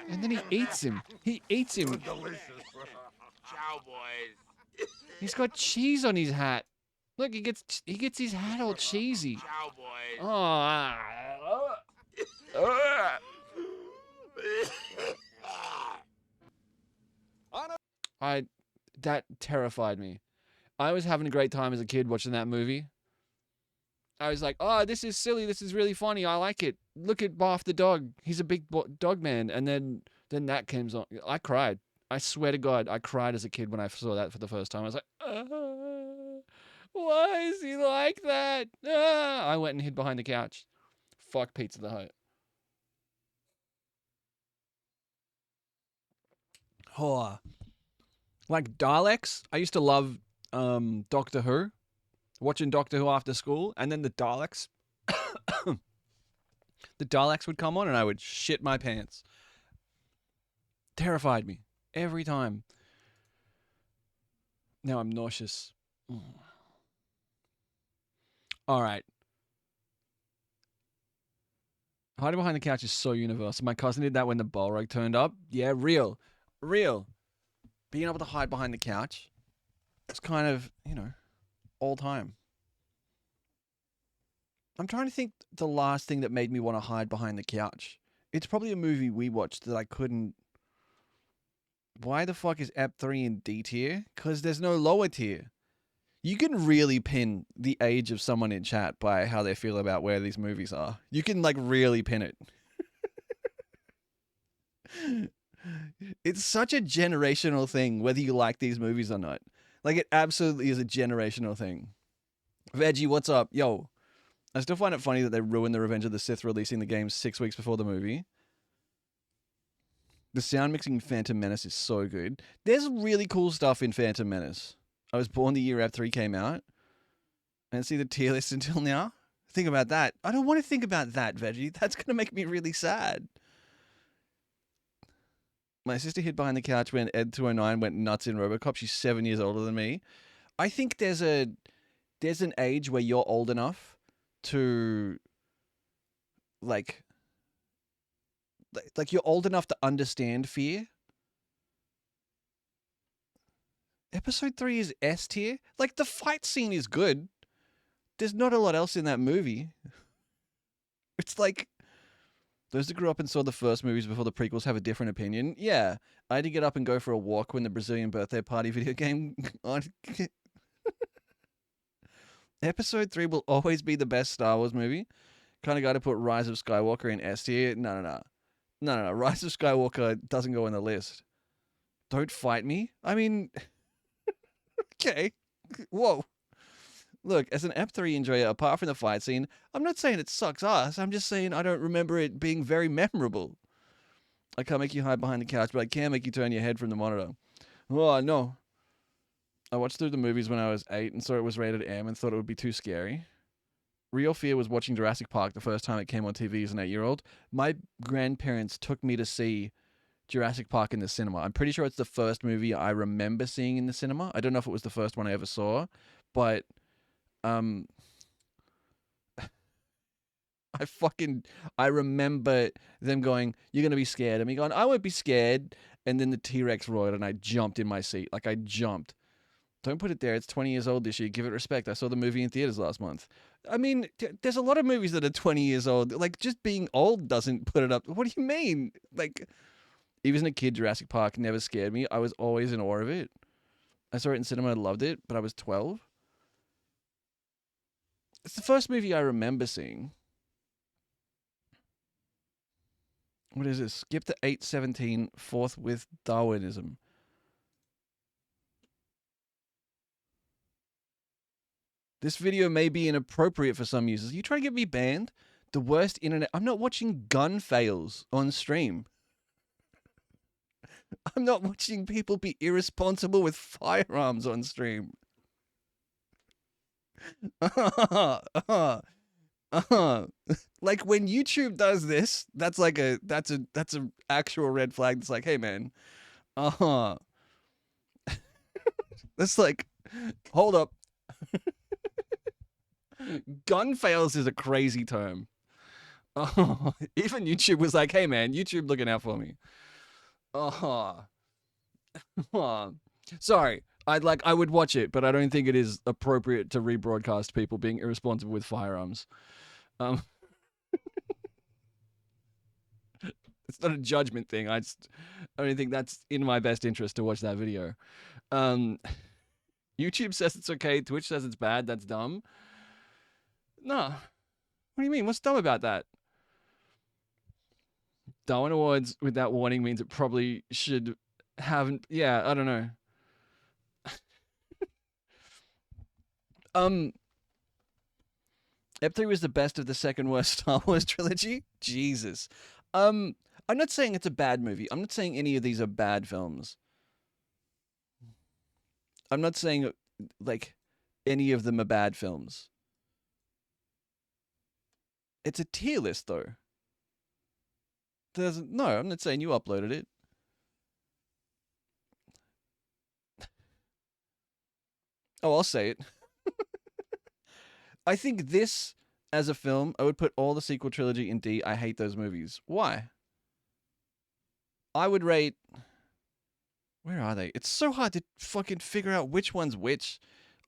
And then he eats him. He eats him. Delicious. Ciao, boys. He's got cheese on his hat. Look, he gets his hat all cheesy. Ciao, boys. Oh. That terrified me. I was having a great time as a kid watching that movie. I was like, oh, this is silly. This is really funny. I like it. Look at Barf the dog. He's a big dog man. And then that comes on. I cried. I swear to God, I cried as a kid when I saw that for the first time. I was like, why is he like that? I went and hid behind the couch. Fuck Pizza the Hut. Oh. Like Daleks. I used to love Doctor Who. Watching Doctor Who after school, and then the Daleks. The Daleks would come on, and I would shit my pants. Terrified me every time. Now I'm nauseous. All right. Hiding behind the couch is so universal. My cousin did that when the Balrog turned up. Yeah, real. Being able to hide behind the couch. It's kind of, all time. I'm trying to think the last thing that made me want to hide behind the couch. It's probably a movie we watched that I couldn't. Why the fuck is Ep 3 in D tier? Because there's no lower tier. You can really pin the age of someone in chat by how they feel about where these movies are. You can really pin it. It's such a generational thing, whether you like these movies or not. It absolutely is a generational thing. Veggie, what's up? Yo, I still find it funny that they ruined the Revenge of the Sith releasing the game 6 weeks before the movie. The sound mixing in Phantom Menace is so good. There's really cool stuff in Phantom Menace. I was born the year Ep 3 came out. I didn't see the tier list until now. Think about that. I don't want to think about that, Veggie. That's going to make me really sad. My sister hid behind the couch when Ed209 went nuts in RoboCop. She's 7 years older than me. I think there's an age where you're old enough to like you're old enough to understand fear. Episode 3 is S tier. The fight scene is good. There's not a lot else in that movie. It's those that grew up and saw the first movies before the prequels have a different opinion. Yeah, I had to get up and go for a walk when the Brazilian birthday party video game on. Episode 3 will always be the best Star Wars movie. Kind of got to put Rise of Skywalker in S tier. No. Rise of Skywalker doesn't go on the list. Don't fight me. I mean, okay. Whoa. Look, as an Ep 3 enjoyer, apart from the fight scene, I'm not saying it sucks ass. I'm just saying I don't remember it being very memorable. I can't make you hide behind the couch, but I can make you turn your head from the monitor. Oh, no. I watched through the movies when I was 8 and saw it was rated M and thought it would be too scary. Real fear was watching Jurassic Park the first time it came on TV as an 8-year-old. My grandparents took me to see Jurassic Park in the cinema. I'm pretty sure it's the first movie I remember seeing in the cinema. I don't know if it was the first one I ever saw, but I remember them going, "You're going to be scared." And me going, "I won't be scared." And then the T-Rex roared and I jumped in my seat. Like, I jumped. Don't put it there. It's 20 years old this year. Give it respect. I saw the movie in theaters last month. I mean, there's a lot of movies that are 20 years old. Like, just being old doesn't put it up. What do you mean? Like, even as a kid, Jurassic Park never scared me. I was always in awe of it. I saw it in cinema and loved it, but I was 12. It's the first movie I remember seeing. What is this? Skip to 8:17, fourth with Darwinism. This video may be inappropriate for some users. You trying to get me banned? The worst internet. I'm not watching gun fails on stream. I'm not watching people be irresponsible with firearms on stream. Like when YouTube does this, that's an actual red flag. It's like, hey man, that's like, hold up. Gun fails is a crazy term. Even YouTube was like, hey man, YouTube looking out for me. Sorry. I would watch it, but I don't think it is appropriate to rebroadcast people being irresponsible with firearms. It's not a judgment thing. I don't think that's in my best interest to watch that video. YouTube says it's okay. Twitch says it's bad. That's dumb. No. What do you mean? What's dumb about that? Darwin Awards with that warning means it probably should haven't. Yeah, I don't know. Ep 3 was the best of the second worst Star Wars trilogy. Jesus. I'm not saying it's a bad movie. I'm not saying any of these are bad films. I'm not saying like any of them are bad films. It's a tier list though. No, I'm not saying you uploaded it. Oh, I'll say it. I think this, as a film, I would put all the sequel trilogy in D. I hate those movies. Why? I would rate... Where are they? It's so hard to fucking figure out which one's which.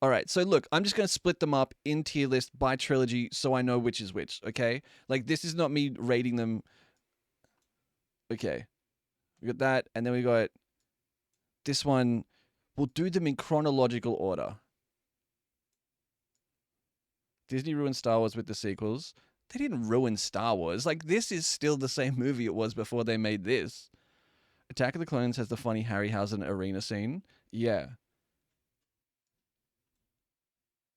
Alright, so look, I'm just going to split them up in tier list by trilogy so I know which is which, okay? Like, this is not me rating them... Okay. We got that, and then we got... This one... We'll do them in chronological order. Disney ruined Star Wars with the sequels. They didn't ruin Star Wars. Like, this is still the same movie it was before they made this. Attack of the Clones has the funny Harryhausen arena scene. Yeah.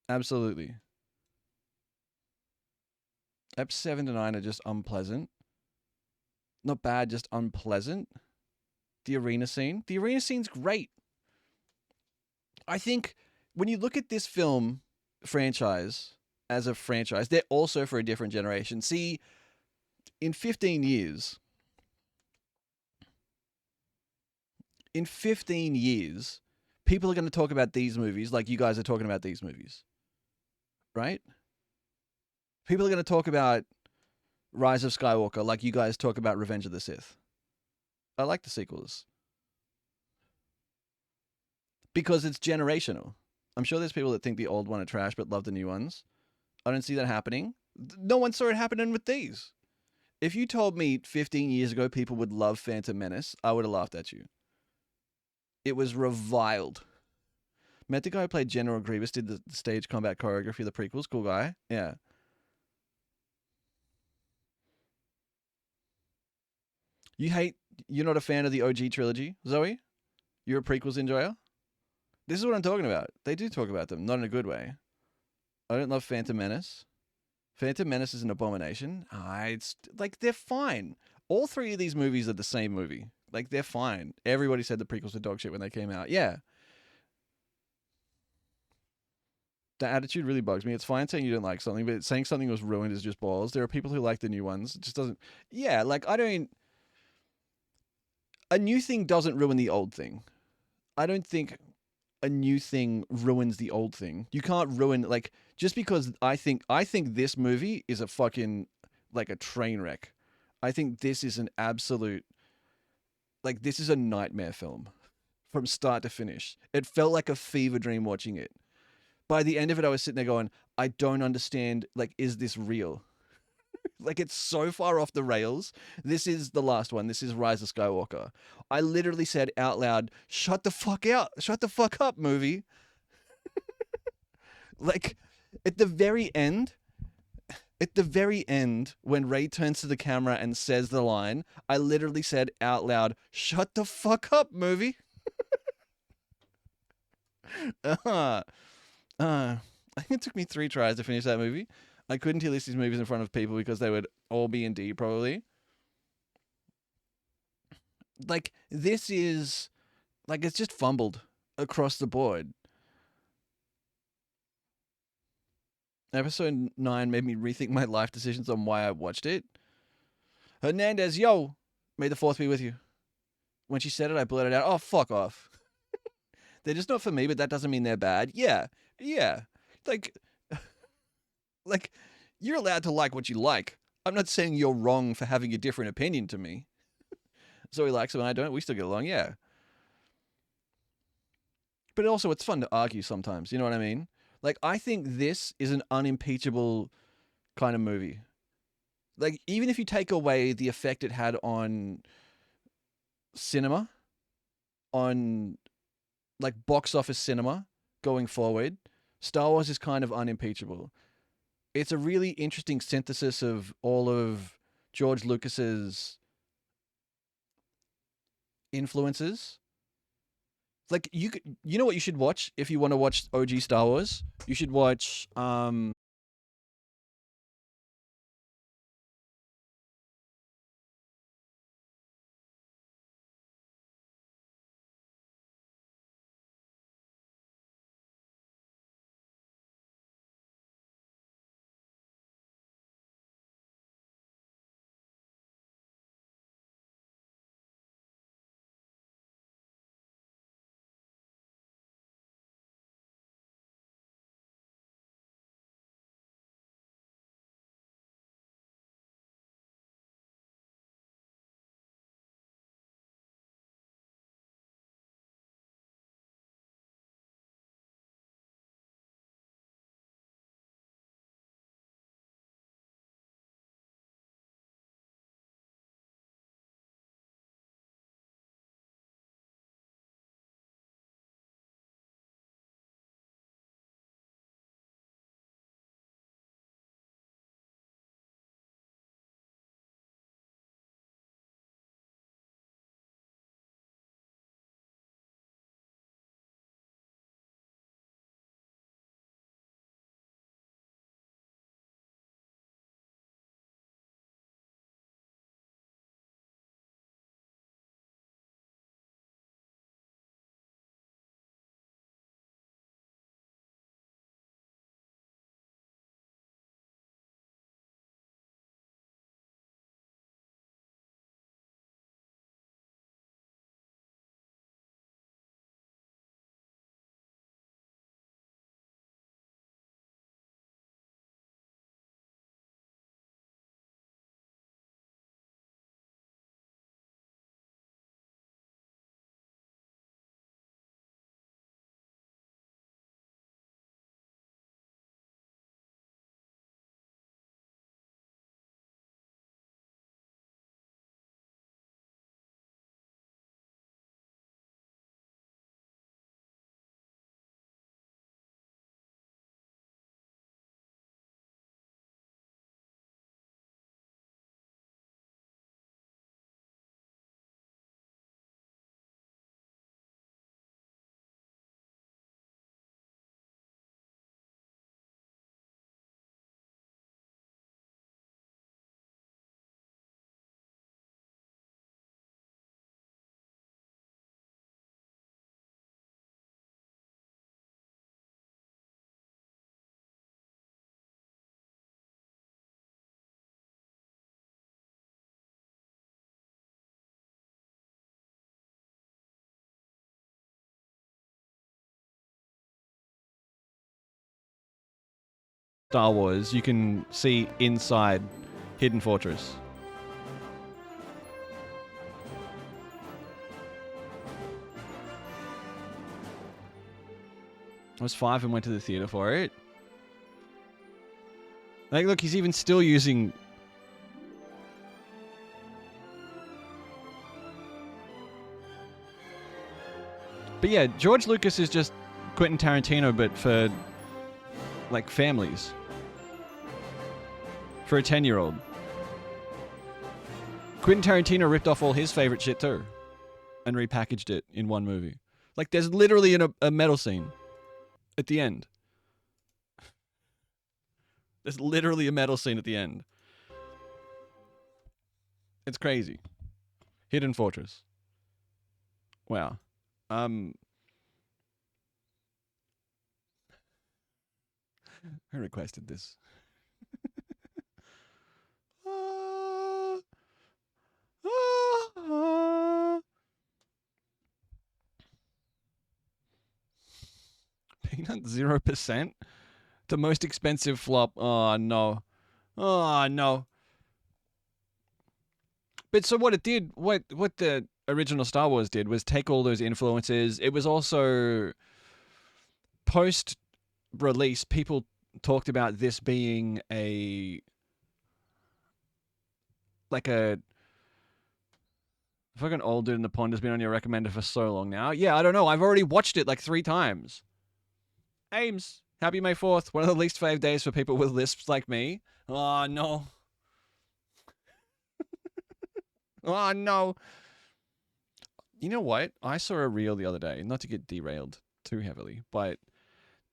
Absolutely. Ep 7 to 9 are just unpleasant. Not bad, just unpleasant. The arena scene. The arena scene's great. I think when you look at this film franchise... as a franchise, they're also for a different generation. See, in 15 years, people are going to talk about these movies like you guys are talking about these movies. Right? People are going to talk about Rise of Skywalker like you guys talk about Revenge of the Sith. I like the sequels. Because it's generational. I'm sure there's people that think the old one are trash but love the new ones. I don't see that happening. No one saw it happening with these. If you told me 15 years ago people would love Phantom Menace, I would have laughed at you. It was reviled. Met the guy who played General Grievous, did the stage combat choreography of the prequels. Cool guy. Yeah. You're not a fan of the OG trilogy, Zoe? You're a prequels enjoyer? This is what I'm talking about. They do talk about them, not in a good way. I don't love Phantom Menace. Phantom Menace is an abomination. It's like, they're fine. All three of these movies are the same movie. Like, they're fine. Everybody said the prequels were dog shit when they came out. Yeah. The attitude really bugs me. It's fine saying you don't like something, but saying something was ruined is just balls. There are people who like the new ones. It just doesn't... Yeah, like, I don't... A new thing doesn't ruin the old thing. I don't think a new thing ruins the old thing. You can't ruin, like, just because I think this movie is a fucking, like, a train wreck. I think this is an absolute, like, this is a nightmare film from start to finish. It felt like a fever dream watching it. By the end of it, I was sitting there going, I don't understand, like, is this real? Like, it's so far off the rails. This is the last one. This is Rise of Skywalker. I literally said out loud, shut the fuck out. Shut the fuck up, movie. Like, at the very end, when Rey turns to the camera and says the line, I literally said out loud, shut the fuck up, movie. I think it took me 3 tries to finish that movie. I couldn't list these movies in front of people because they would all be in D, probably. Like, this is... Like, it's just fumbled across the board. Episode 9 made me rethink my life decisions on why I watched it. Hernandez, yo! May the 4th be with you. When she said it, I blurted out, oh, fuck off. They're just not for me, but that doesn't mean they're bad. Yeah. Like, you're allowed to like what you like. I'm not saying you're wrong for having a different opinion to me. Zoe likes them and I don't. We still get along, yeah. But also, it's fun to argue sometimes. You know what I mean? Like, I think this is an unimpeachable kind of movie. Like, even if you take away the effect it had on cinema, on, like, box office cinema going forward, Star Wars is kind of unimpeachable. It's a really interesting synthesis of all of George Lucas's influences. Like, you know what you should watch if you want to watch OG Star Wars? You should watch Star Wars, you can see inside Hidden Fortress. I was 5 and went to the theater for it. Like, look, he's even still using... But yeah, George Lucas is just Quentin Tarantino, but for, like, families. For a 10-year-old. Quentin Tarantino ripped off all his favorite shit, too. And repackaged it in one movie. Like, there's literally a metal scene at the end. There's literally a metal scene at the end. It's crazy. Hidden Fortress. Wow. I requested this. Peanut 0%? The most expensive flop. Oh, no. Oh, no. But so what it did, what the original Star Wars did was take all those influences. It was also post-release, people talked about this being a fucking old dude in the pond has been on your recommender for so long now. Yeah, I don't know. I've already watched it like 3 times. Ames, happy May 4th. One of the least fave days for people with lisps like me. Oh, no. Oh, no. You know what? I saw a reel the other day, not to get derailed too heavily, but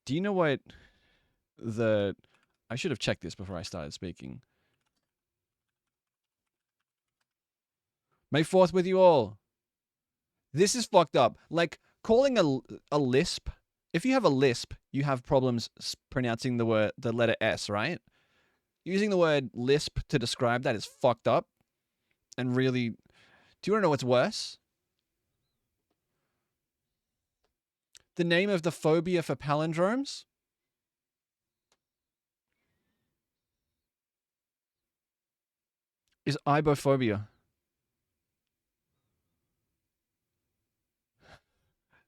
do you know what I should have checked this before I started speaking. May 4th with you all. This is fucked up. Like, calling a lisp, if you have a lisp, you have problems pronouncing the letter S, right? Using the word lisp to describe that is fucked up. And really, do you want to know what's worse? The name of the phobia for palindromes is ibophobia.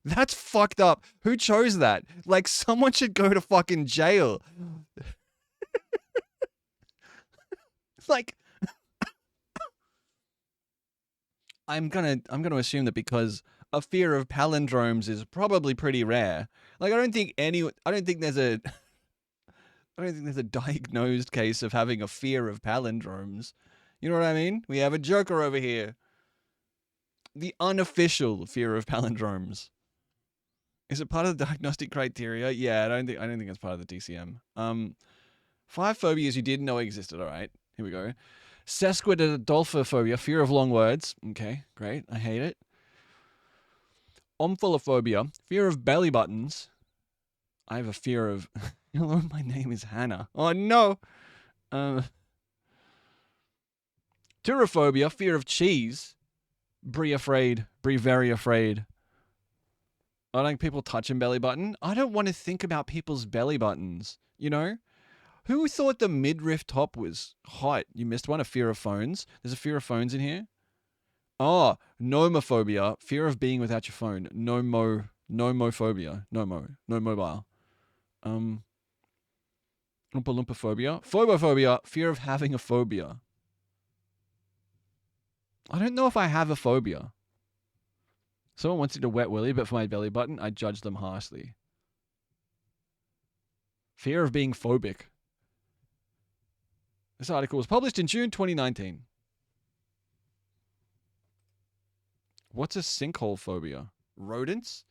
That's fucked up. Who chose that? Like, someone should go to fucking jail. Like, I'm gonna assume that because a fear of palindromes is probably pretty rare. Like, I don't think there's a diagnosed case of having a fear of palindromes. You know what I mean? We have a joker over here. The unofficial fear of palindromes. Is it part of the diagnostic criteria? Yeah, I don't think it's part of the DCM. 5 phobias you didn't know existed. All right, here we go. Sesquipedalphophobia, fear of long words. Okay, great. I hate it. Omphallophobia, fear of belly buttons. I have a fear of... Hello, my name is Hannah. Oh, no. Turophobia, fear of cheese. Brie afraid. Brie very afraid. I don't think people touching belly button. I don't want to think about people's belly buttons, you know? Who thought the midriff top was hot? You missed one. A fear of phones. There's a fear of phones in here. Oh, nomophobia. Fear of being without your phone. Nomophobia. No mobile. Oompa Loompa phobia. Phobophobia. Fear of having a phobia. I don't know if I have a phobia. Someone wanted a wet willy, but for my belly button, I judge them harshly. Fear of being phobic. This article was published in June 2019. What's a sinkhole phobia? Rodents?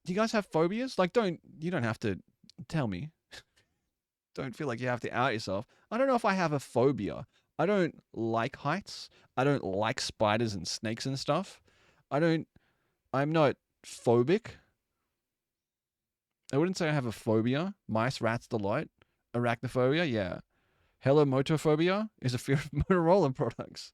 Do you guys have phobias? Like, you don't have to tell me. Don't feel like you have to out yourself. I don't know if I have a phobia. I don't like heights. I don't like spiders and snakes and stuff. I'm not phobic. I wouldn't say I have a phobia. Mice, rats, the lot. Arachnophobia, yeah. Helomotophobia is a fear of Motorola products.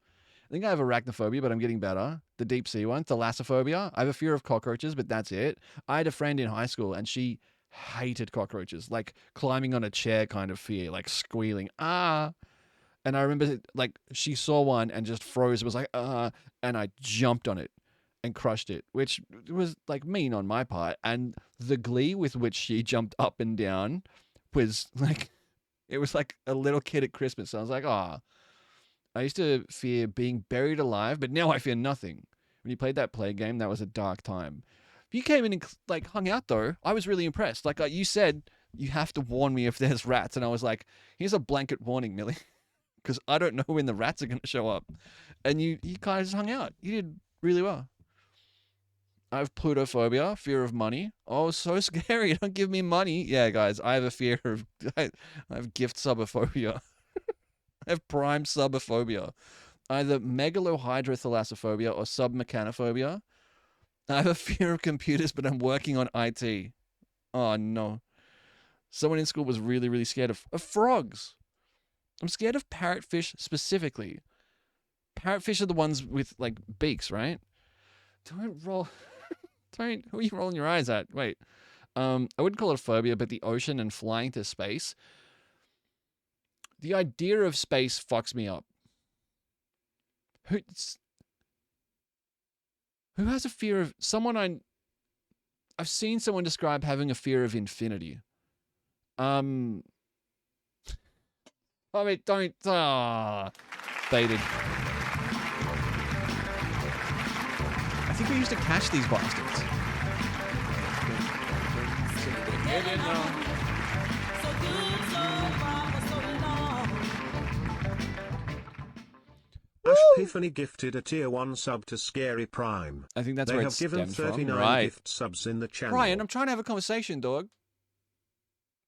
I think I have arachnophobia, but I'm getting better. The deep sea one. Thalassophobia. I have a fear of cockroaches, but that's it. I had a friend in high school, and she hated cockroaches, like climbing on a chair kind of fear, like squealing, ah. And I remember like she saw one and just froze, was like, and I jumped on it and crushed it, which was like mean on my part. And the glee with which she jumped up and down was like, it was like a little kid at Christmas. So I was like, ah. I used to fear being buried alive, but now I fear nothing. When you played that Plague game, that was a dark time. If you came in and like hung out though, I was really impressed. Like you said, you have to warn me if there's rats, and I was like, here's a blanket warning, Millie, because I don't know when the rats are going to show up. And you kind of just hung out. You did really well. I have plutophobia, fear of money. Oh, so scary. Don't give me money. Yeah, guys, I have a fear of, I have gift subophobia. I have prime subophobia. Either megalohydrothalassophobia or submechanophobia. I have a fear of computers, but I'm working on IT. Oh, no. Someone in school was really, really scared of frogs. I'm scared of parrotfish specifically. Parrotfish are the ones with, like, beaks, right? Don't roll... Don't... Who are you rolling your eyes at? Wait. I wouldn't call it a phobia, but the ocean and flying to space... The idea of space fucks me up. Who has a fear of someone I've seen someone describe having a fear of infinity. I mean, don't baited. I think we used to catch these bastards. Ash Piffany gifted a tier 1 sub to Scary Prime. I think that's they where have it given stems 39 from. Right. gift subs in the channel. Brian, I'm trying to have a conversation, dog.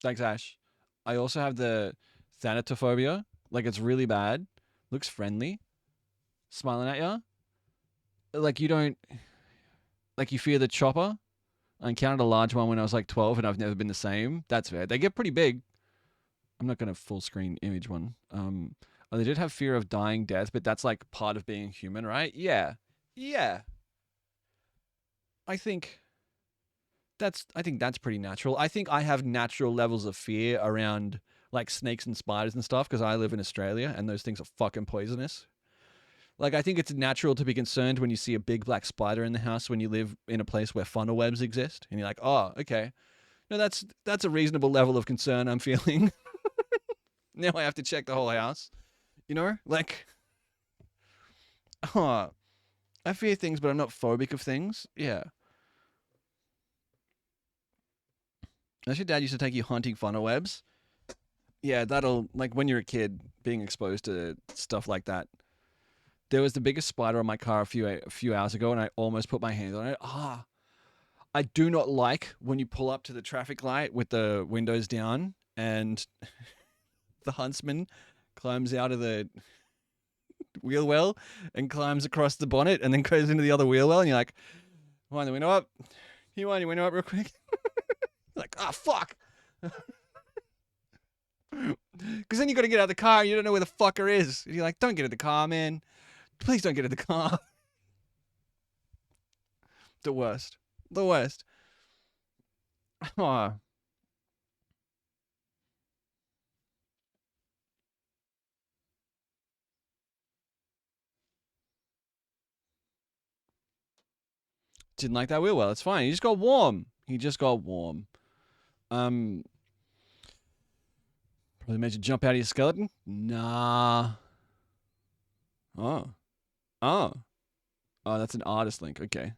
Thanks, Ash. I also have the thanatophobia. Like, it's really bad. Looks friendly. Smiling at you. Like, you don't... Like, you fear the chopper. I encountered a large one when I was like 12 and I've never been the same. That's fair. They get pretty big. I'm not going to full screen image one. Oh, they did have fear of dying death, but that's like part of being human, right? Yeah. Yeah. I think that's pretty natural. I think I have natural levels of fear around like snakes and spiders and stuff because I live in Australia and those things are fucking poisonous. Like, I think it's natural to be concerned when you see a big black spider in the house when you live in a place where funnel webs exist. And you're like, oh, okay. No, that's a reasonable level of concern I'm feeling. Now I have to check the whole house. You know? Like, oh, I fear things, but I'm not phobic of things. Yeah. Unless your dad used to take you hunting funnel webs. Yeah, that'll, like, when you're a kid, being exposed to stuff like that. There was the biggest spider on my car a few hours ago, and I almost put my hand on it. I do not like when you pull up to the traffic light with the windows down, and the huntsman climbs out of the wheel well and climbs across the bonnet and then goes into the other wheel well, and you're like, wind the window up. You wind your window up real quick. Like, oh, fuck. Because then you got to get out of the car and you don't know where the fucker is. And you're like, don't get in the car, man. Please don't get in the car. The worst. The worst. Oh. Didn't like that wheel well. It's fine. He just got warm. Probably made you jump out of your skeleton? Nah. Oh, that's an artist link. Okay.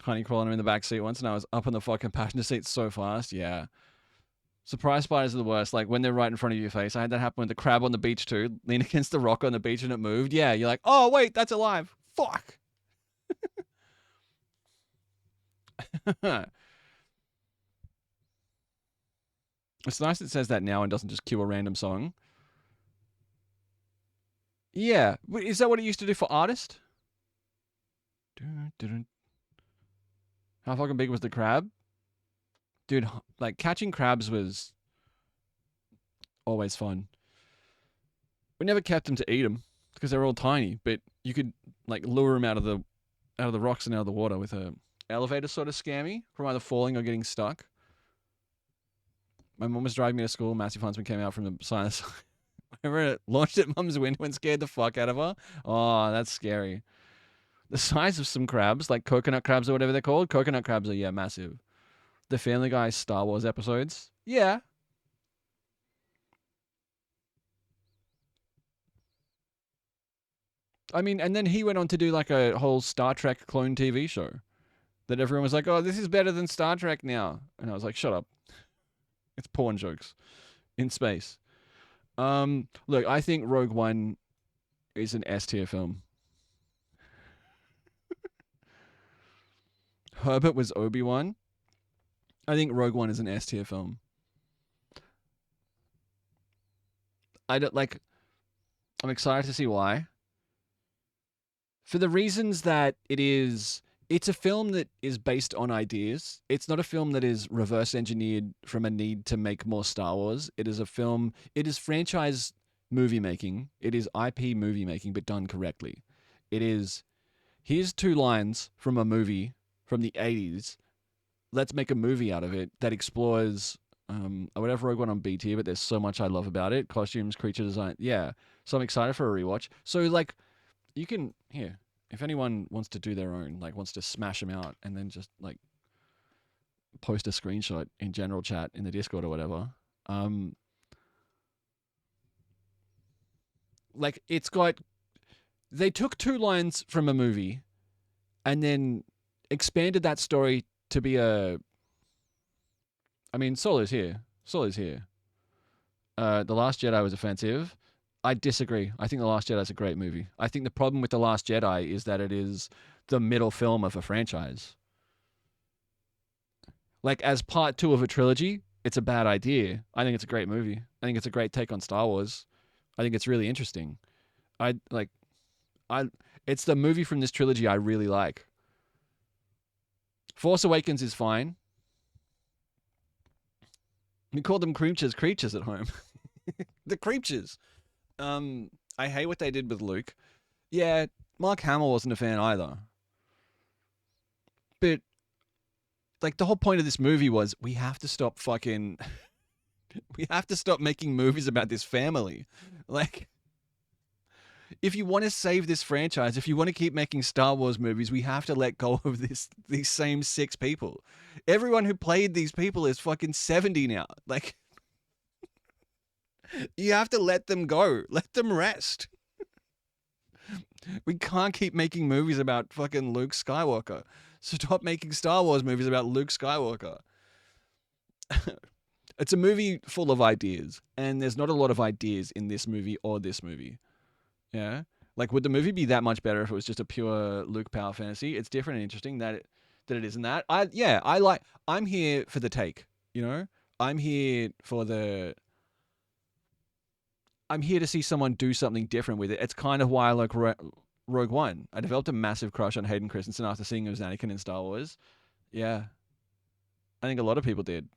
Honey crawling in the back seat once, and I was up in the fucking passenger seat so fast. Yeah. Surprise spiders are the worst. Like when they're right in front of your face. I had that happen with the crab on the beach too. Lean against the rock on the beach and it moved. Yeah, you're like, oh wait, that's alive. Fuck. It's nice it says that now and doesn't just cue a random song. Yeah. Is that what it used to do for artist? How fucking big was the crab? Dude, like, catching crabs was always fun. We never kept them to eat them because they were all tiny, but you could, like, lure them out of the rocks and out of the water with a elevator sort of scammy from either falling or getting stuck. My mum was driving me to school. Massive huntsman came out from the side of the side. Remember it launched at mum's window and scared the fuck out of her? Oh, that's scary. The size of some crabs, like coconut crabs or whatever they're called. Coconut crabs are, yeah, massive. The Family Guy Star Wars episodes. Yeah. I mean, and then he went on to do like a whole Star Trek clone TV show that everyone was like, oh, this is better than Star Trek now. And I was like, shut up. It's porn jokes in space. Look, I think Rogue One is an S tier film. Herbert was Obi-Wan. I think Rogue One is an S tier film. I'm excited to see why. For the reasons that it's a film that is based on ideas. It's not a film that is reverse engineered from a need to make more Star Wars. It is franchise movie making. It is IP movie making, but done correctly. Here's 2 lines from a movie from the 80s. Let's make a movie out of it that explores, I would have Rogue One on B tier, but there's so much I love about it. Costumes, creature design. Yeah. So I'm excited for a rewatch. So like, you can, here, if anyone wants to do their own, like wants to smash them out and then just like post a screenshot in general chat in the Discord or whatever. Like they took 2 lines from a movie and then expanded that story to be I mean, Solo's here. The Last Jedi was offensive. I disagree. I think The Last Jedi is a great movie. I think the problem with The Last Jedi is that it is the middle film of a franchise. Like, as part 2 of a trilogy, it's a bad idea. I think it's a great movie. I think it's a great take on Star Wars. I think it's really interesting. It's the movie from this trilogy I really like. Force Awakens is fine. We call them creatures at home. The creatures. I hate what they did with Luke. Yeah, Mark Hamill wasn't a fan either. But, like, the whole point of this movie was we have to stop making movies about this family. Like, if you want to save this franchise, if you want to keep making Star Wars movies, we have to let go of these same 6 people. Everyone who played these people is fucking 70 now. Like, you have to let them go. Let them rest. We can't keep making movies about fucking Luke Skywalker. Stop making Star Wars movies about Luke Skywalker. It's a movie full of ideas, and there's not a lot of ideas in this movie or this movie. Yeah? Like, would the movie be that much better if it was just a pure Luke power fantasy? It's different and interesting that it isn't that. I'm here for the take, you know? I'm here to see someone do something different with it. It's kind of why I like Rogue One. I developed a massive crush on Hayden Christensen after seeing him as Anakin in Star Wars. Yeah. I think a lot of people did.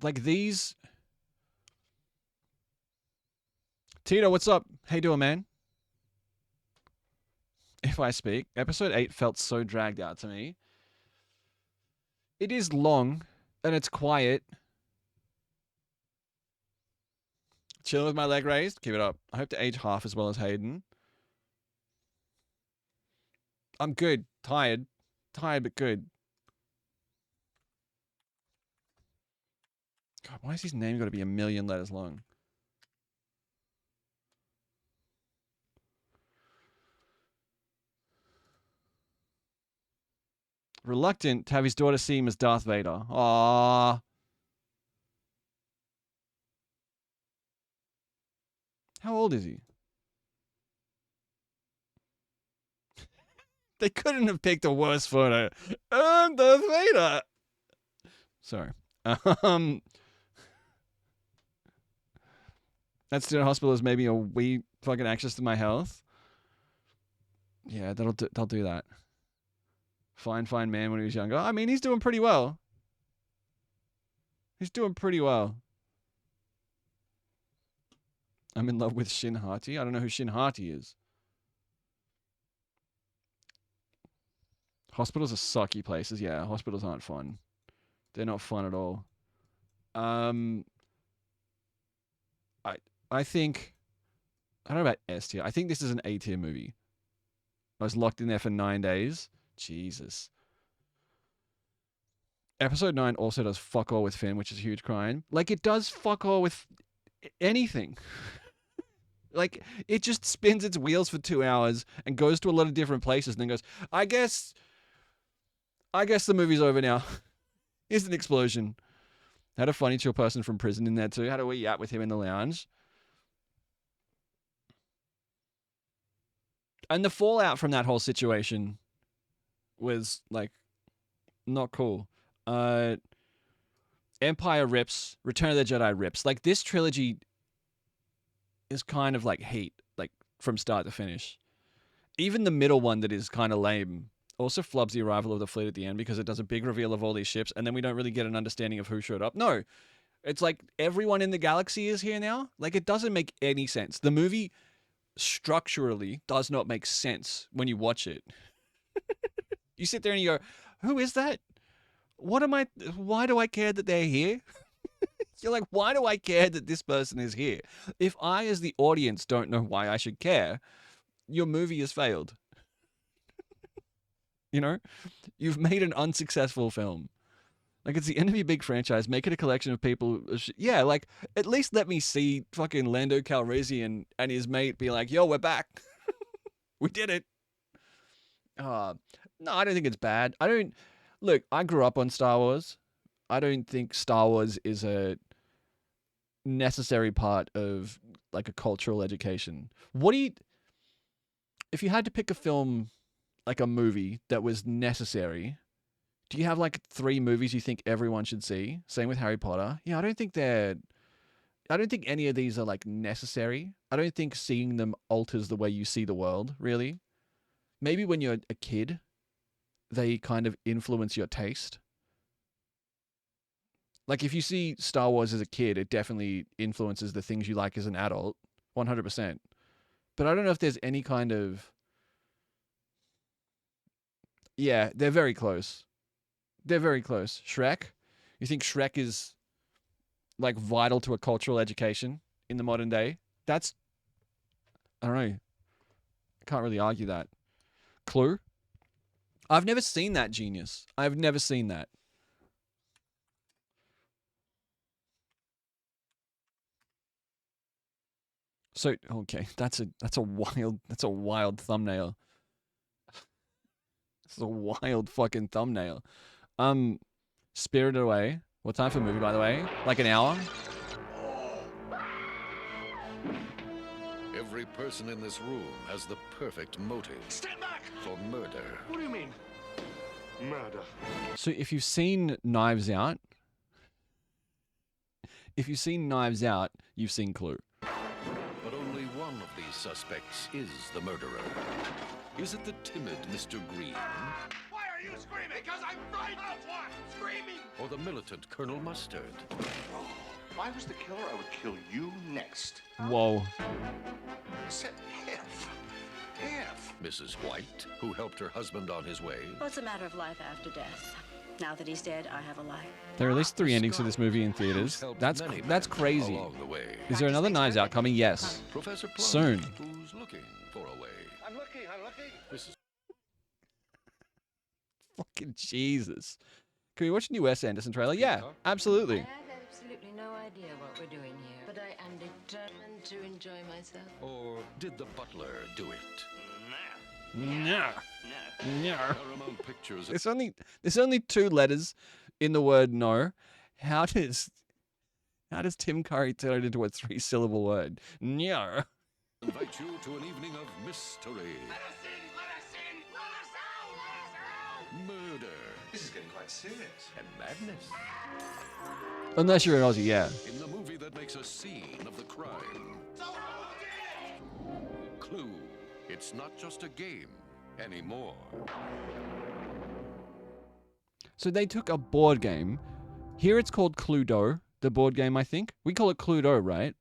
Like these... Tito, what's up? How you doing, man? If I speak. Episode 8 felt so dragged out to me. It is long, and it's quiet. Chilling with my leg raised. Keep it up. I hope to age half as well as Hayden. I'm good. Tired. Tired, but good. God, why is his name got to be a million letters long? Reluctant to have his daughter see him as Darth Vader. Aww. How old is he? They couldn't have picked a worse photo. I'm Darth Vader. Sorry. That student hospital is maybe a wee fucking anxious to my health. Yeah, they'll do that. Fine man when he was younger. I mean, he's doing pretty well. He's doing pretty well. I'm in love with Shin Hati. I don't know who Shin Hati is. Hospitals are sucky places. Yeah, hospitals aren't fun. They're not fun at all. I think I don't know about S tier. I think this is an A tier movie. I was locked in there for 9 days. Jesus. Episode 9 also does fuck all with Finn, which is a huge crime. Like, it does fuck all with anything. Like, it just spins its wheels for 2 hours and goes to a lot of different places and then goes, I guess the movie's over now. Here's an explosion. Had a funny chill person from prison in there too. Had a wee yap with him in the lounge. And the fallout from that whole situation was, like, not cool. Empire rips. Return of the Jedi rips. Like, this trilogy is kind of like Heat, like, from start to finish. Even the middle one that is kind of lame also flubs the arrival of the fleet at the end because it does a big reveal of all these ships, and then we don't really get an understanding of who showed up. No, it's like everyone in the galaxy is here now. Like, it doesn't make any sense. The movie structurally does not make sense when you watch it. You sit there and you go, who is that? Why do I care that they're here? You're like, why do I care that this person is here? If I, as the audience, don't know why I should care, your movie has failed. You know? You've made an unsuccessful film. Like, it's the end of your big franchise. Make it a collection of people. Yeah, like, at least let me see fucking Lando Calrissian and his mate be like, yo, we're back. We did it. No, I don't think it's bad. Look, I grew up on Star Wars. I don't think Star Wars is a necessary part of, like, a cultural education. If you had to pick a film, like a movie, that was necessary, do you have, like, 3 movies you think everyone should see? Same with Harry Potter. Yeah, I don't think any of these are, like, necessary. I don't think seeing them alters the way you see the world, really. Maybe when you're a kid, they kind of influence your taste. Like, if you see Star Wars as a kid, it definitely influences the things you like as an adult, 100%. But I don't know if there's any kind of... Yeah, they're very close. They're very close. Shrek? You think Shrek is, like, vital to a cultural education in the modern day? That's... I don't know. I can't really argue that. Clue? I've never seen that, genius. I've never seen that. So, okay, that's a wild thumbnail. This is a wild fucking thumbnail. Spirited Away. What time for a movie, by the way? Like an hour? Every person in this room has the perfect motive. Stand back! For murder. What do you mean? Murder. So if you've seen Knives Out, you've seen Clue. But only one of these suspects is the murderer. Is it the timid Mr. Green? Why are you screaming? Because I'm frightened! Of what? Screaming! Or the militant Colonel Mustard? If I was the killer, I would kill you next. Whoa. Said if. Mrs. White, who helped her husband on his way? Well, it's a matter of life after death. Now that he's dead, I have a life. There are at least 3 endings to this movie in theaters. That's crazy. Is there another Knives Out coming? Yes. Professor Plum, Soon. who's looking for a way. I'm looking. Mrs. Fucking Jesus. Can we watch a new Wes Anderson trailer? Yeah, absolutely. I have absolutely no idea what we're doing here, but I am determined to enjoy myself. Or did the butler do it? No. Paramount Pictures. There's only 2 letters in the word no. How does Tim Curry turn it into a 3-syllable word? No. Invite you to an evening of mystery. Let us in! Murder. This is getting quite serious. And madness. Unless you're an Aussie, yeah. In the movie that makes a scene of the crime. So who did it? Clue. It's not just a game anymore. So they took a board game. Here it's called Cluedo, the board game, I think. We call it Cluedo, right?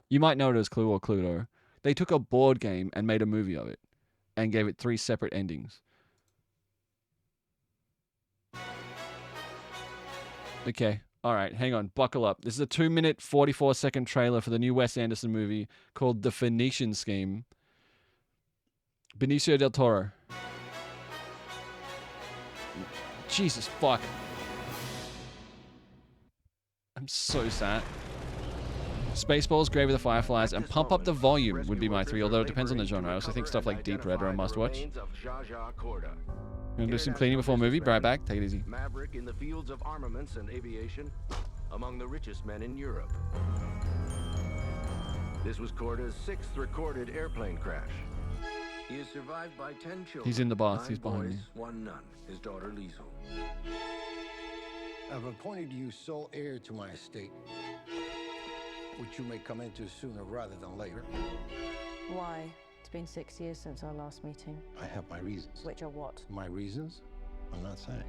You might know it as Clue or Cluedo. They took a board game and made a movie of it and gave it 3 separate endings. Okay. All right. Hang on. Buckle up. This is a 2-minute, 44-second trailer for the new Wes Anderson movie called The Phoenician Scheme. Benicio del Toro. Jesus fuck. I'm so sad. Spaceballs, Grave of the Fireflies, and Pump Up the Volume would be my 3, although it depends on the genre. I also think stuff like Deep Red are a must-watch. Gonna do some cleaning before movie. Be right back. Take it easy. Maverick in the fields of armaments and aviation, among the richest men in Europe. This was Corda's 6th recorded airplane crash. He is survived by 10 children. He's in the bath. 5 He's behind boys, me. 1 nun, his daughter Liesel. I've appointed you sole heir to my estate, which you may come into sooner rather than later. Why? It's been 6 years since our last meeting. I have my reasons. Which are what? My reasons? I'm not saying.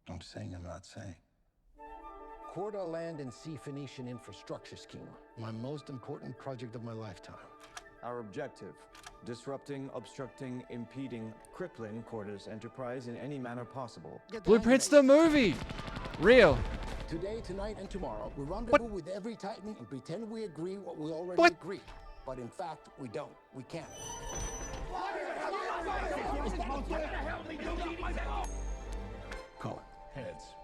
I'm saying I'm not saying. Corda Land and Sea Phoenician Infrastructure Scheme. My most important project of my lifetime. Our objective: disrupting, obstructing, impeding, crippling Corda's enterprise in any manner possible. Blueprints the movie. Real. Today, tonight, and tomorrow, we rendezvous with every Titan and pretend we agree what we already agree. But in fact, we don't. We can't. Call it. Heads.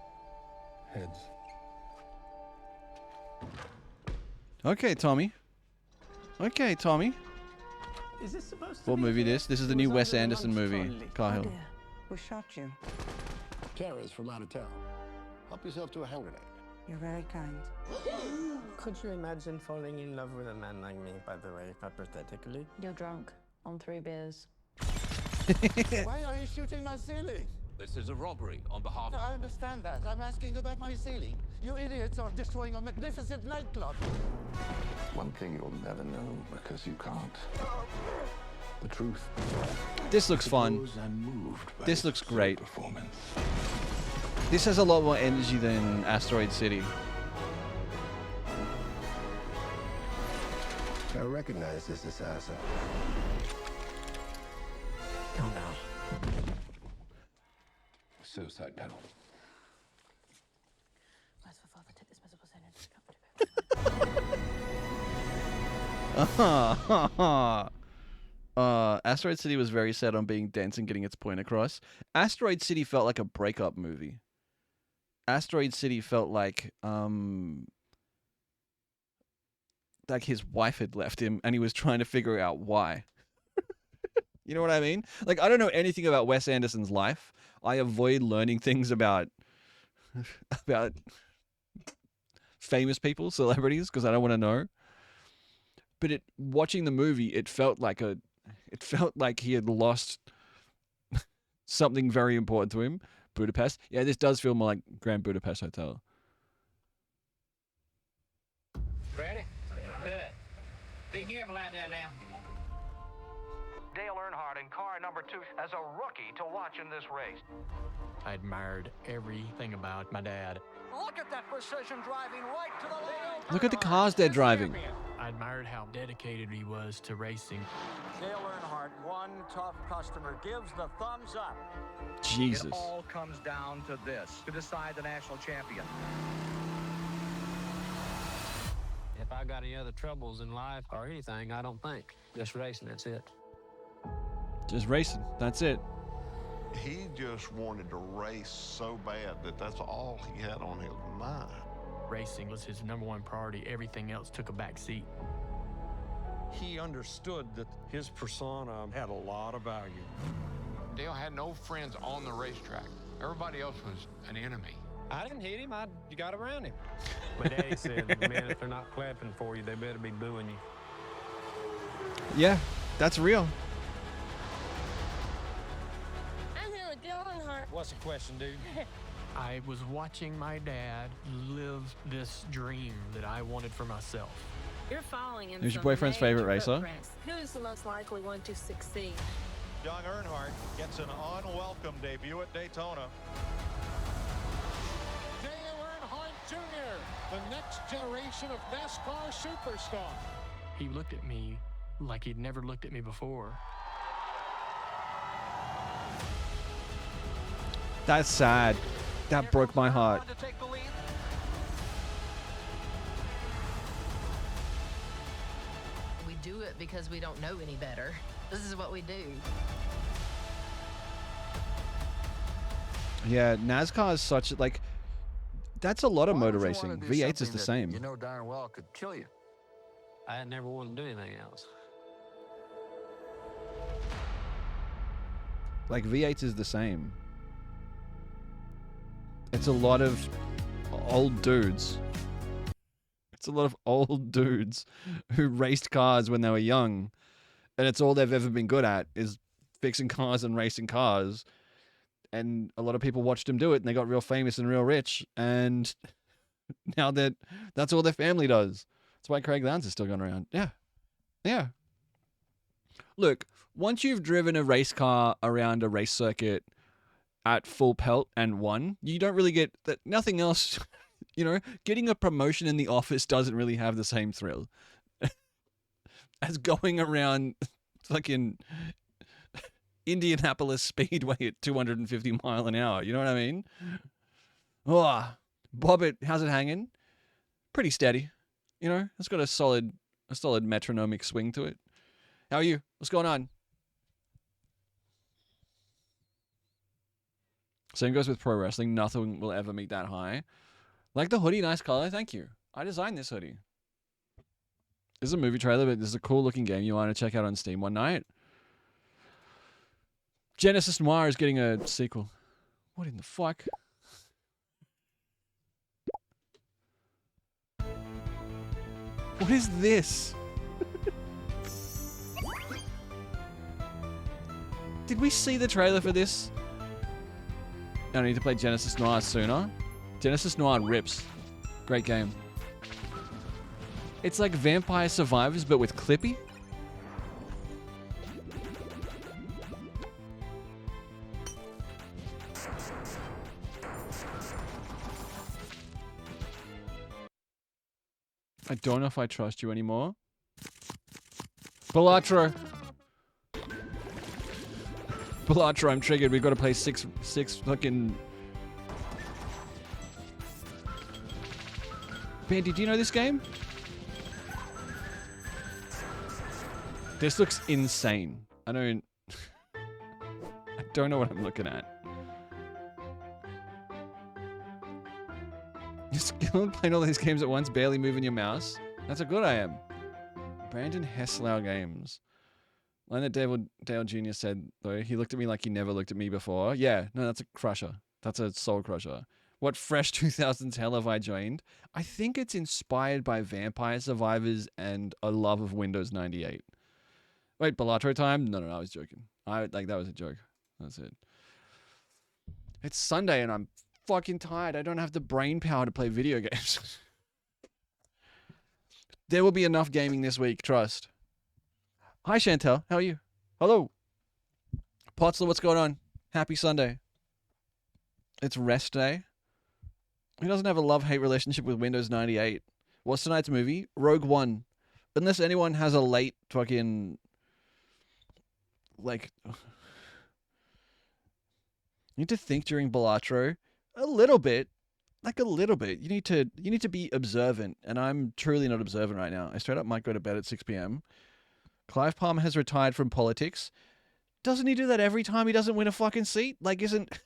Heads. Okay, Tommy. Okay, Tommy. Is this supposed to What be movie fair? this? This is the It new was Wes under the Anderson lunch movie, trolley. Cahill. Who shot you? Terrors from out of town. Help yourself to a hand grenade. You're very kind. Could you imagine falling in love with a man like me, by the way, hypothetically? You're drunk on 3 beers. Why are you shooting my ceiling? This is a robbery on behalf I understand that. I'm asking about my ceiling. You idiots are destroying a magnificent nightclub. One thing you'll never know because you can't. The truth. This looks fun. I'm moved by This looks great. performance. This has a lot more energy than Asteroid City. I recognize this assassin. Oh no. Suicide pedal. Asteroid City was very set on being dense and getting its point across. Asteroid City felt like a breakup movie. Asteroid City felt like his wife had left him and he was trying to figure out why. You know what I mean? Like, I don't know anything about Wes Anderson's life. I avoid learning things about famous people, celebrities, because I don't want to know. But watching the movie, it felt like he had lost something very important to him. Budapest. Yeah, this does feel more like Grand Budapest Hotel. Ready? Good. Be careful out there now. Dale Earnhardt in car number 2 as a rookie to watch in this race. I admired everything about my dad. Look at that precision driving right to the line. Look at the cars they're driving. I admired how dedicated he was to racing. Dale Earnhardt, one tough customer, gives the thumbs up. Jesus. It all comes down to this, to decide the national champion. If I got any other troubles in life or anything, I don't think. Just racing, that's it. Just racing. That's it. He just wanted to race so bad that that's all he had on his mind. Racing was his #1 priority. Everything else took a back seat. He understood that his persona had a lot of value. Dale had no friends on the racetrack. Everybody else was an enemy. I didn't hit him. You got around him. My daddy said, man, if they're not clapping for you, they better be booing you. Yeah, that's real. I'm here with Dale Earnhardt. What's the question, dude? I was watching my dad live this dream that I wanted for myself. You're following him. Who's your boyfriend's favorite racer? Who's the most likely one to succeed? Young Earnhardt gets an unwelcome debut at Daytona. Dale Earnhardt Jr., the next generation of NASCAR superstar. He looked at me like he'd never looked at me before. That's sad. That broke my heart. We do it because we don't know any better. This is what we do. Yeah, NASCAR is such like that's a lot of motor racing. V8 is the same. You know darn well could kill you. I had never wanted to do anything else. Like V8 is the same. It's a lot of old dudes. It's a lot of old dudes who raced cars when they were young, and it's all they've ever been good at is fixing cars and racing cars. And a lot of people watched them do it, and they got real famous and real rich. And now that's all their family does. That's why Craig Lowndes is still going around. Yeah. Yeah. Look, once you've driven a race car around a race circuit at full pelt and won, you don't really get that. Nothing else, you know, getting a promotion in the office doesn't really have the same thrill as going around fucking Indianapolis Speedway at 250 mile an hour. You know what I mean? Oh, Bobbit, how's it hanging? Pretty steady. You know, it's got a solid metronomic swing to it. How are you? What's going on? Same goes with pro wrestling. Nothing will ever meet that high. Like the hoodie, nice color. Thank you. I designed this hoodie. This is a movie trailer, but this is a cool looking game you want to check out on Steam one night. Genesis Noir is getting a sequel. What in the fuck? What is this? Did we see the trailer for this? I need to play Genesis Noir sooner. Genesis Noir rips. Great game. It's like Vampire Survivors, but with Clippy. I don't know if I trust you anymore. Balatro. Balatro, I'm triggered. We've got to play six fucking... Bandy, do you know this game? This looks insane. I don't know what I'm looking at. You're skilled playing all these games at once, barely moving your mouse. That's how good I am. Brandon Hesslau Games. Line that Dale Jr. said, though, he looked at me like he never looked at me before. Yeah, no, that's a crusher. That's a soul crusher. What fresh 2000s hell have I joined? I think it's inspired by Vampire Survivors and a love of Windows 98. Wait, Balatro time? No, I was joking. That was a joke. That's it. It's Sunday and I'm fucking tired. I don't have the brain power to play video games. There will be enough gaming this week, trust. Hi, Chantel. How are you? Hello. Potsler, what's going on? Happy Sunday. It's rest day. Who doesn't have a love-hate relationship with Windows 98? What's tonight's movie? Rogue One. Unless anyone has a late fucking... Like... You need to think during Balatro. A little bit. Like a little bit. You need to be observant. And I'm truly not observant right now. I straight up might go to bed at 6 p.m. Clive Palmer has retired from politics. Doesn't he do that every time he doesn't win a fucking seat? Like, isn't...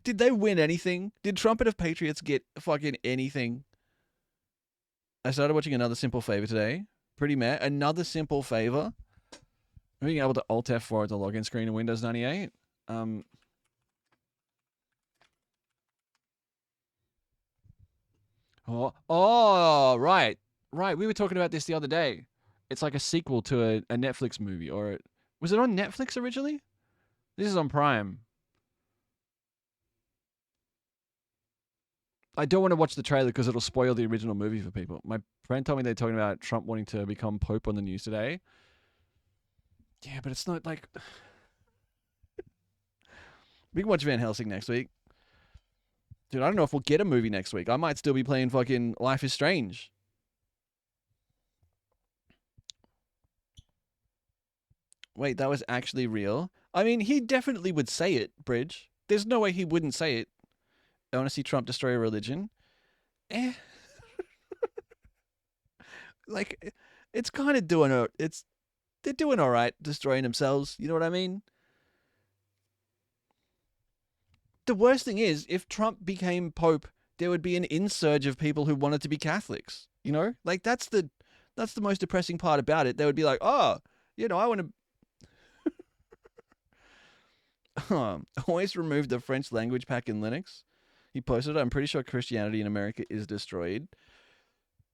Did they win anything? Did Trumpet of Patriots get fucking anything? I started watching Another Simple Favor today. Pretty mad. Another Simple Favor. Being able to Alt F4 at the login screen in Windows 98. Right. Right. We were talking about this the other day. It's like a sequel to a Netflix movie. Or was it on Netflix originally? This is on Prime. I don't want to watch the trailer because it'll spoil the original movie for people. My friend told me they're talking about Trump wanting to become Pope on the news today. Yeah, but it's not like... We can watch Van Helsing next week. Dude, I don't know if we'll get a movie next week. I might still be playing fucking Life is Strange. Wait, that was actually real? I mean, he definitely would say it, Bridge. There's no way he wouldn't say it. I want to see Trump destroy a religion. Like, it's kind of doing they're doing all right, destroying themselves. You know what I mean? The worst thing is, if Trump became Pope, there would be an insurge of people who wanted to be Catholics. You know, like that's the most depressing part about it. They would be like, oh, you know, I want to always remove the French language pack in Linux. He posted, I'm pretty sure Christianity in America is destroyed.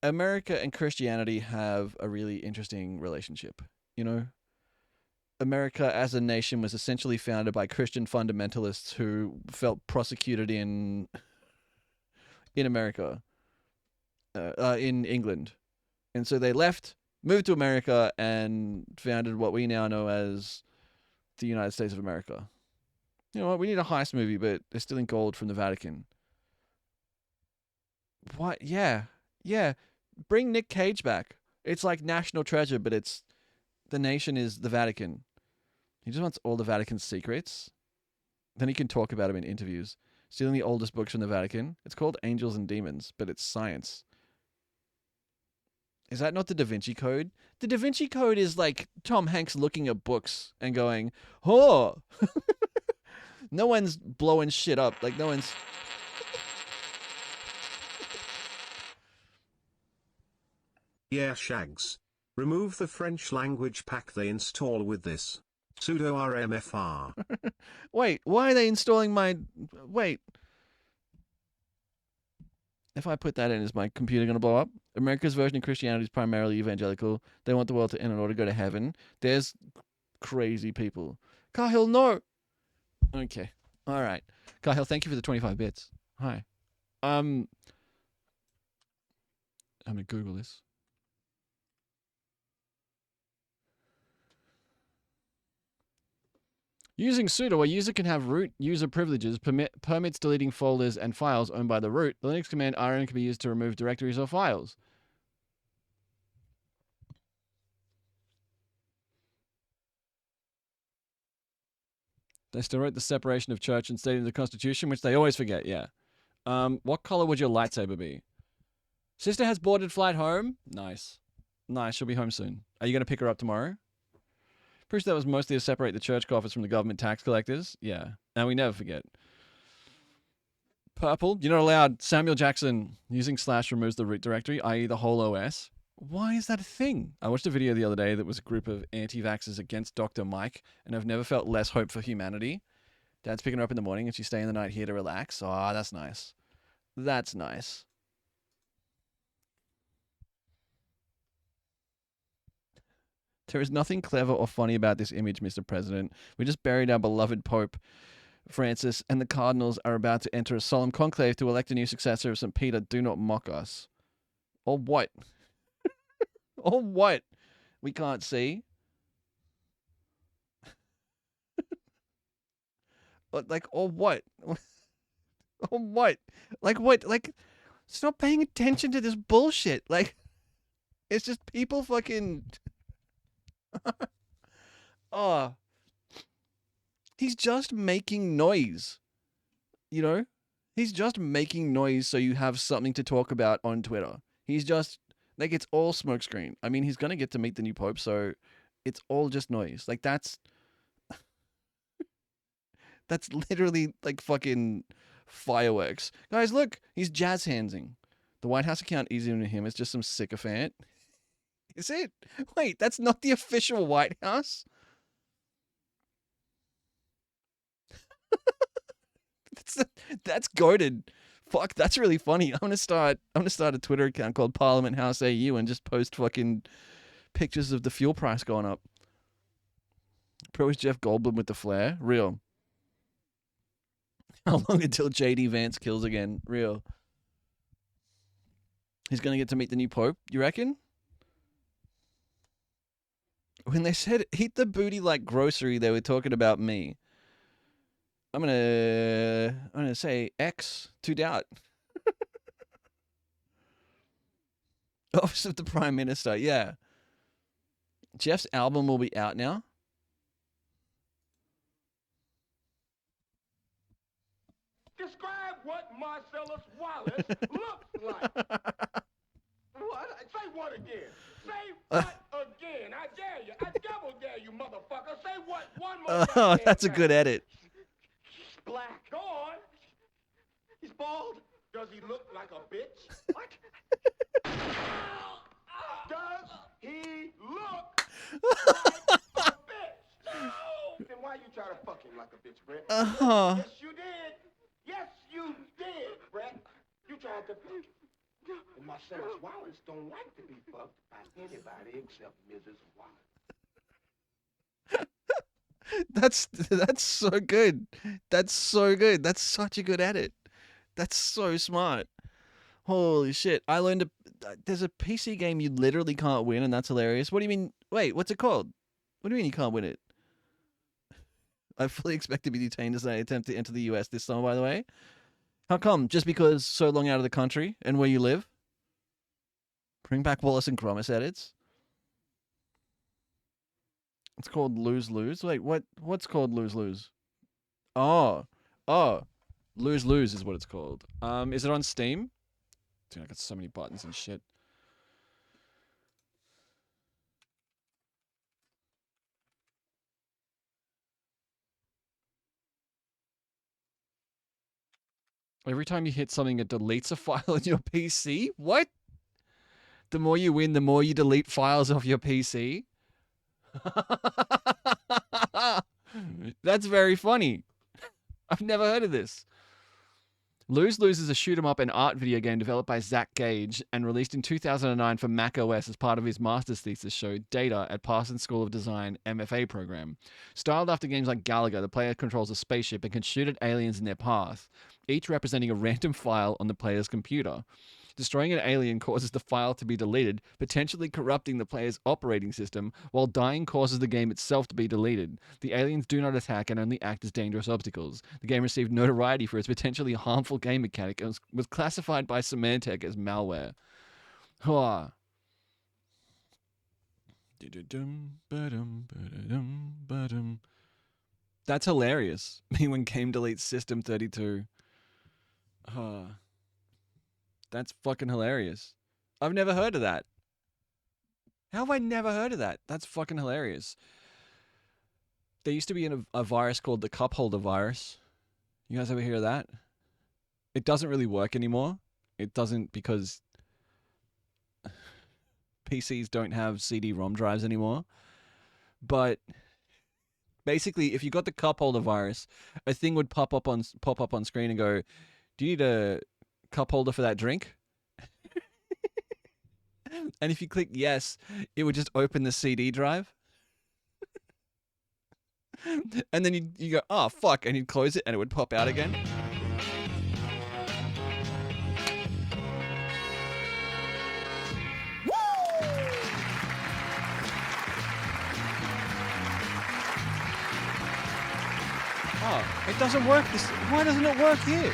America and Christianity have a really interesting relationship. You know, America as a nation was essentially founded by Christian fundamentalists who felt prosecuted in America, in England. And so they left, moved to America, and founded what we now know as the United States of America. You know what? We need a heist movie, but they're stealing gold from the Vatican. What? Yeah. Yeah. Bring Nick Cage back. It's like National Treasure, but the nation is the Vatican. He just wants all the Vatican's secrets. Then he can talk about them in interviews. Stealing the oldest books from the Vatican. It's called Angels and Demons, but it's science. Is that not the Da Vinci Code? The Da Vinci Code is like Tom Hanks looking at books and going, oh! No one's blowing shit up. Like, no one's... Yeah, Shags. Remove the French language pack they install with this. Sudo RMFR. Wait, why are they installing my... Wait. If I put that in, is my computer going to blow up? America's version of Christianity is primarily evangelical. They want the world to end in order to go to heaven. There's crazy people. Cahill, no! Okay. All right. Cahill, thank you for the 25 bits. Hi. I'm going to Google this. Using sudo, a user can have root user privileges, permits deleting folders and files owned by the root. The Linux command rm can be used to remove directories or files. They still wrote the separation of church and state in the Constitution, which they always forget, yeah. What color would your lightsaber be? Sister has boarded flight home. Nice. Nice, she'll be home soon. Are you going to pick her up tomorrow? Pretty sure that was mostly to separate the church coffers from the government tax collectors. Yeah. And we never forget. Purple, you're not allowed. Samuel Jackson using / removes the root directory, i.e. the whole OS. Why is that a thing? I watched a video the other day that was a group of anti-vaxxers against Dr. Mike, and I've never felt less hope for humanity. Dad's picking her up in the morning, and she's staying the night here to relax. Oh, that's nice. That's nice. There is nothing clever or funny about this image, Mr. President. We just buried our beloved Pope Francis, and the cardinals are about to enter a solemn conclave to elect a new successor of St. Peter. Do not mock us. Or what? Or what? We can't see. Like, or what? Or what? Like, what? Like, stop paying attention to this bullshit. Like, it's just people fucking... Oh, he's just making noise, you know? He's just making noise so you have something to talk about on Twitter. He's just, like, it's all smokescreen. I mean, he's going to get to meet the new Pope, so it's all just noise. Like, that's literally, like, fucking fireworks. Guys, look, he's jazz handsing. The White House account isn't even him. It's just some sycophant. Is it? Wait, that's not the official White House? That's goated. Fuck, that's really funny. I'm gonna start a Twitter account called Parliament House AU and just post fucking pictures of the fuel price going up. Pro is Jeff Goldblum with the flare. Real. How long until JD Vance kills again? Real. He's gonna get to meet the new Pope, you reckon? When they said eat the booty like grocery, they were talking about me. I'm gonna say X to doubt. Office of the Prime Minister, yeah. Jeff's album will be out now. Describe what Marcellus Wallace looks like. What? Say what again? Say what again? I dare you. I double dare you, motherfucker. Say what one more Oh, goddamn that's a time. good edit. He's black. Go on. He's bald. Does he look like a bitch? What? Does he look like a bitch? No! Then why you try to fuck him like a bitch, Brett? Uh-huh. Yes, you did. Yes, you did, Brett. You tried to fuck him. And Marcellus Wallace don't like to be fucked by anybody except Mrs. Wallace. That's so good. That's so good. That's such a good edit. That's so smart. Holy shit. I learned there's a PC game you literally can't win, and that's hilarious. What do you mean? Wait, what's it called? What do you mean you can't win it? I fully expect to be detained as I attempt to enter the US this summer, by the way. How come? Just because so long out of the country and where you live? Bring back Wallace and Gromit edits. It's called Lose Lose. Wait, what's called Lose Lose? Oh. Lose Lose is what it's called. Is it on Steam? Dude, I got so many buttons and shit. Every time you hit something, it deletes a file on your PC? What? The more you win, the more you delete files off your PC? That's very funny. I've never heard of this. Lose Lose is a shoot-'em-up and art video game developed by Zach Gage and released in 2009 for Mac OS as part of his master's thesis show Data at Parsons School of Design MFA program. Styled after games like Galaga, the player controls a spaceship and can shoot at aliens in their path, each representing a random file on the player's computer. Destroying an alien causes the file to be deleted, potentially corrupting the player's operating system, while dying causes the game itself to be deleted. The aliens do not attack and only act as dangerous obstacles. The game received notoriety for its potentially harmful game mechanic and was classified by Symantec as malware. That's hilarious. Me when game deletes System 32. That's fucking hilarious. I've never heard of that. How have I never heard of that? That's fucking hilarious. There used to be a virus called the cup holder virus. You guys ever hear of that? It doesn't really work anymore. It doesn't because PCs don't have CD-ROM drives anymore. But basically, if you got the cup holder virus, a thing would pop up on screen and go, "Do you need a cup holder for that drink?" And if you click yes, it would just open the CD drive. And then you go, "Oh, fuck," and you'd close it and it would pop out again. Oh, it doesn't work. Why doesn't it work here?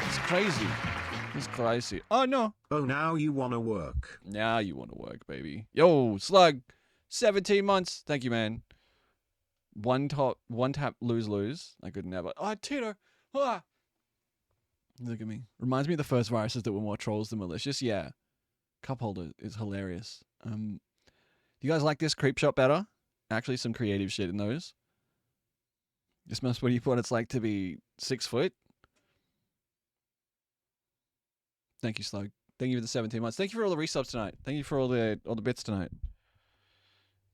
It's crazy. It's crazy. Oh, no. Oh, now you want to work. Now you want to work, baby. Yo, Slug. 17 months. Thank you, man. One tap, lose. I could never. Oh, Tito. Ah. Look at me. Reminds me of the first viruses that were more trolls than malicious. Yeah. Cup holder is hilarious. Do you guys like this creep shot better? Actually, some creative shit in those. This must be what it's like to be 6 foot. Thank you, Slug. Thank you for the 17 months. Thank you for all the resubs tonight. Thank you for all the bits tonight.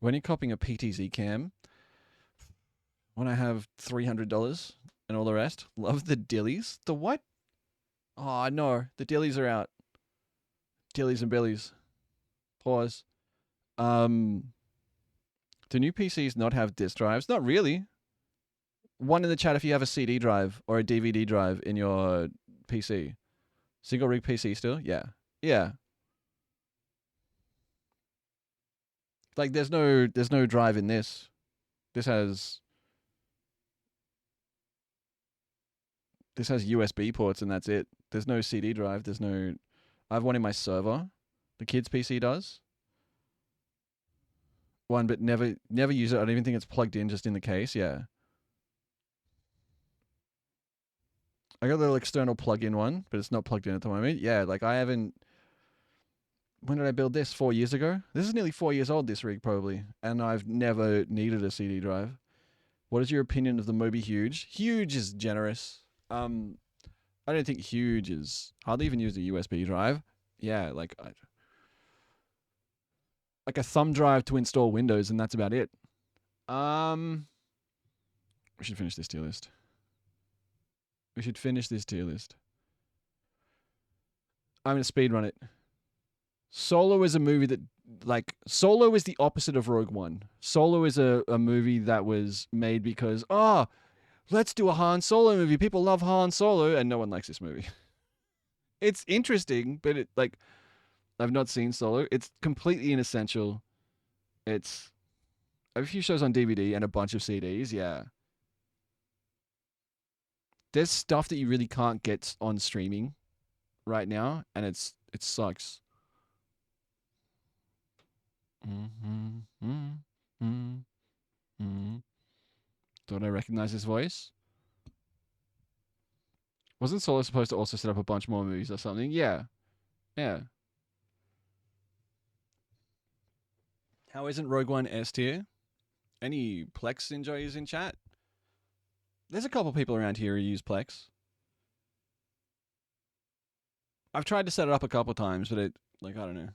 When you're copying a PTZ cam, when I have $300 and all the rest, love the dillies. The what? Oh, no. The dillies are out. Dillies and billies. Pause. Do new PCs not have disk drives? Not really. One in the chat if you have a CD drive or a DVD drive in your PC. Single rig PC still? Yeah. Yeah. Like there's no drive in this. This has USB ports and that's it. There's no CD drive. I have one in my server. The kids' PC does. One, but never use it. I don't even think it's plugged in, just in the case. Yeah. I got a little external plug-in one, but it's not plugged in at the moment. Yeah, like I haven't. When did I build this? 4 years ago? This is nearly 4 years old, this rig, probably. And I've never needed a CD drive. What is your opinion of the Moby Huge? Huge is generous. I don't think Huge is... hardly even used a USB drive. Yeah, like a thumb drive to install Windows, and that's about it. We should finish this tier list. We should finish this tier list. I'm going to speedrun it. Solo is a movie that, like, Solo is the opposite of Rogue One. Solo is a movie that was made because, let's do a Han Solo movie. People love Han Solo, and no one likes this movie. It's interesting, but it, like, I've not seen Solo. It's completely inessential. It's a few shows on DVD and a bunch of CDs, yeah. There's stuff that you really can't get on streaming right now, and it sucks. Don't I recognize his voice? Wasn't Solo supposed to also set up a bunch more movies or something? Yeah. Yeah. How isn't Rogue One S tier? Any Plex enjoyers in chat? There's a couple people around here who use Plex. I've tried to set it up a couple times, but it, like, I don't know.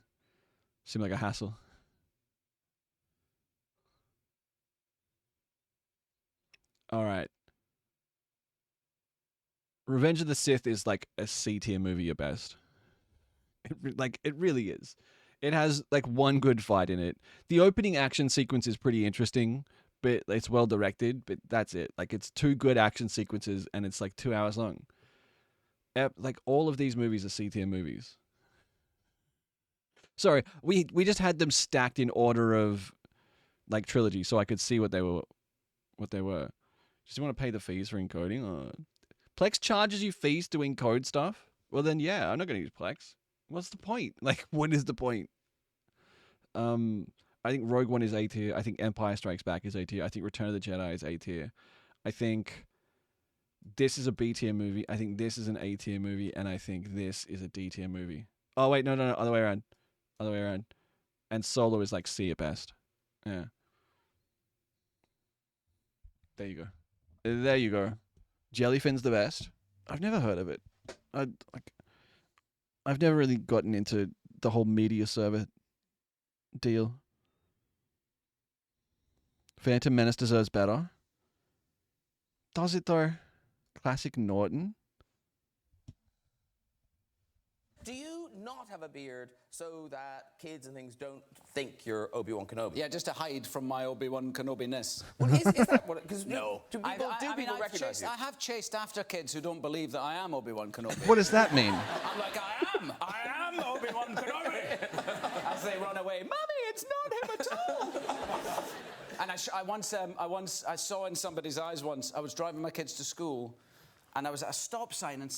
Seemed like a hassle. All right. Revenge of the Sith is like a C tier movie at best. It really is. It has like one good fight in it. The opening action sequence is pretty interesting, but it's well directed, but that's it. Like, it's two good action sequences and it's like 2 hours long. Like, all of these movies are C tier movies. Sorry, we just had them stacked in order of like trilogy so I could see what they were. Just want to pay the fees for encoding? Or... Plex charges you fees to encode stuff? Well then, yeah, I'm not going to use Plex. What's the point? Like, what is the point? I think Rogue One is A tier. I think Empire Strikes Back is A tier. I think Return of the Jedi is A tier. I think this is a B tier movie. I think this is an A tier movie. And I think this is a D tier movie. Oh, wait, no, other way around. Other way around. And Solo is like C at best. Yeah. There you go. There you go. Jellyfin's the best. I've never heard of it. I've never really gotten into the whole media server deal. Phantom Menace deserves better. Does it though? Classic Norton. Do you not have a beard so that kids and things don't think you're Obi-Wan Kenobi? Yeah, just to hide from my Obi-Wan Kenobi-ness. Well, is that what? Because no. Do people recognize you? I have chased after kids who don't believe that I am Obi-Wan Kenobi. What does that mean? I'm like, I am Obi-Wan Kenobi. As they run away, Mommy, it's not him at all. And I saw in somebody's eyes once. I was driving my kids to school. And I was at a stop sign, and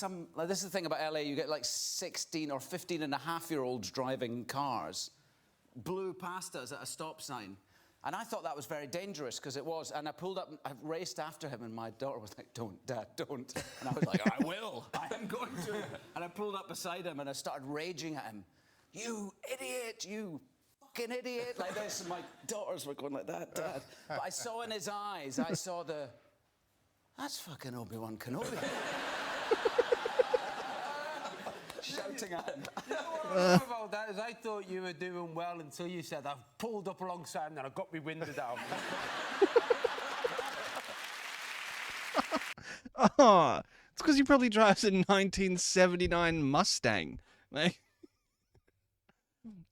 this is the thing about LA, you get like 16 or 15-and-a-half-year-olds driving cars, blew past us at a stop sign. And I thought that was very dangerous, because it was. And I pulled up, and I raced after him, and my daughter was like, don't, Dad, don't. And I was like, I will, I am going to. And I pulled up beside him, and I started raging at him. You idiot, you fucking idiot, like this. And my daughters were going like that, Dad. But I saw in his eyes, that's fucking Obi-Wan Kenobi. Shouting at him. You know what I love about that is I thought you were doing well until you said, I've pulled up alongside him and I got me window down. Oh, it's because he probably drives a 1979 Mustang. Like,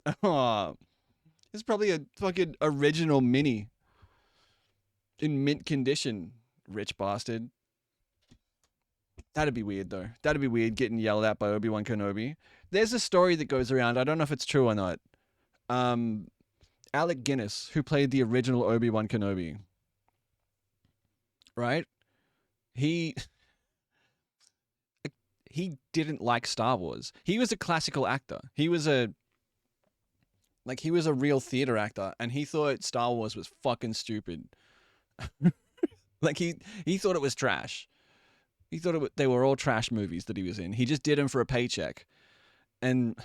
it's probably a fucking original Mini in mint condition. Rich bastard. That'd be weird, though. That'd be weird getting yelled at by Obi-Wan Kenobi. There's a story that goes around. I don't know if it's true or not. Alec Guinness, who played the original Obi-Wan Kenobi, right? He didn't like Star Wars. He was a classical actor. He was a real theater actor, and he thought Star Wars was fucking stupid. Like, he thought it was trash. He thought they were all trash movies that he was in. He just did them for a paycheck. And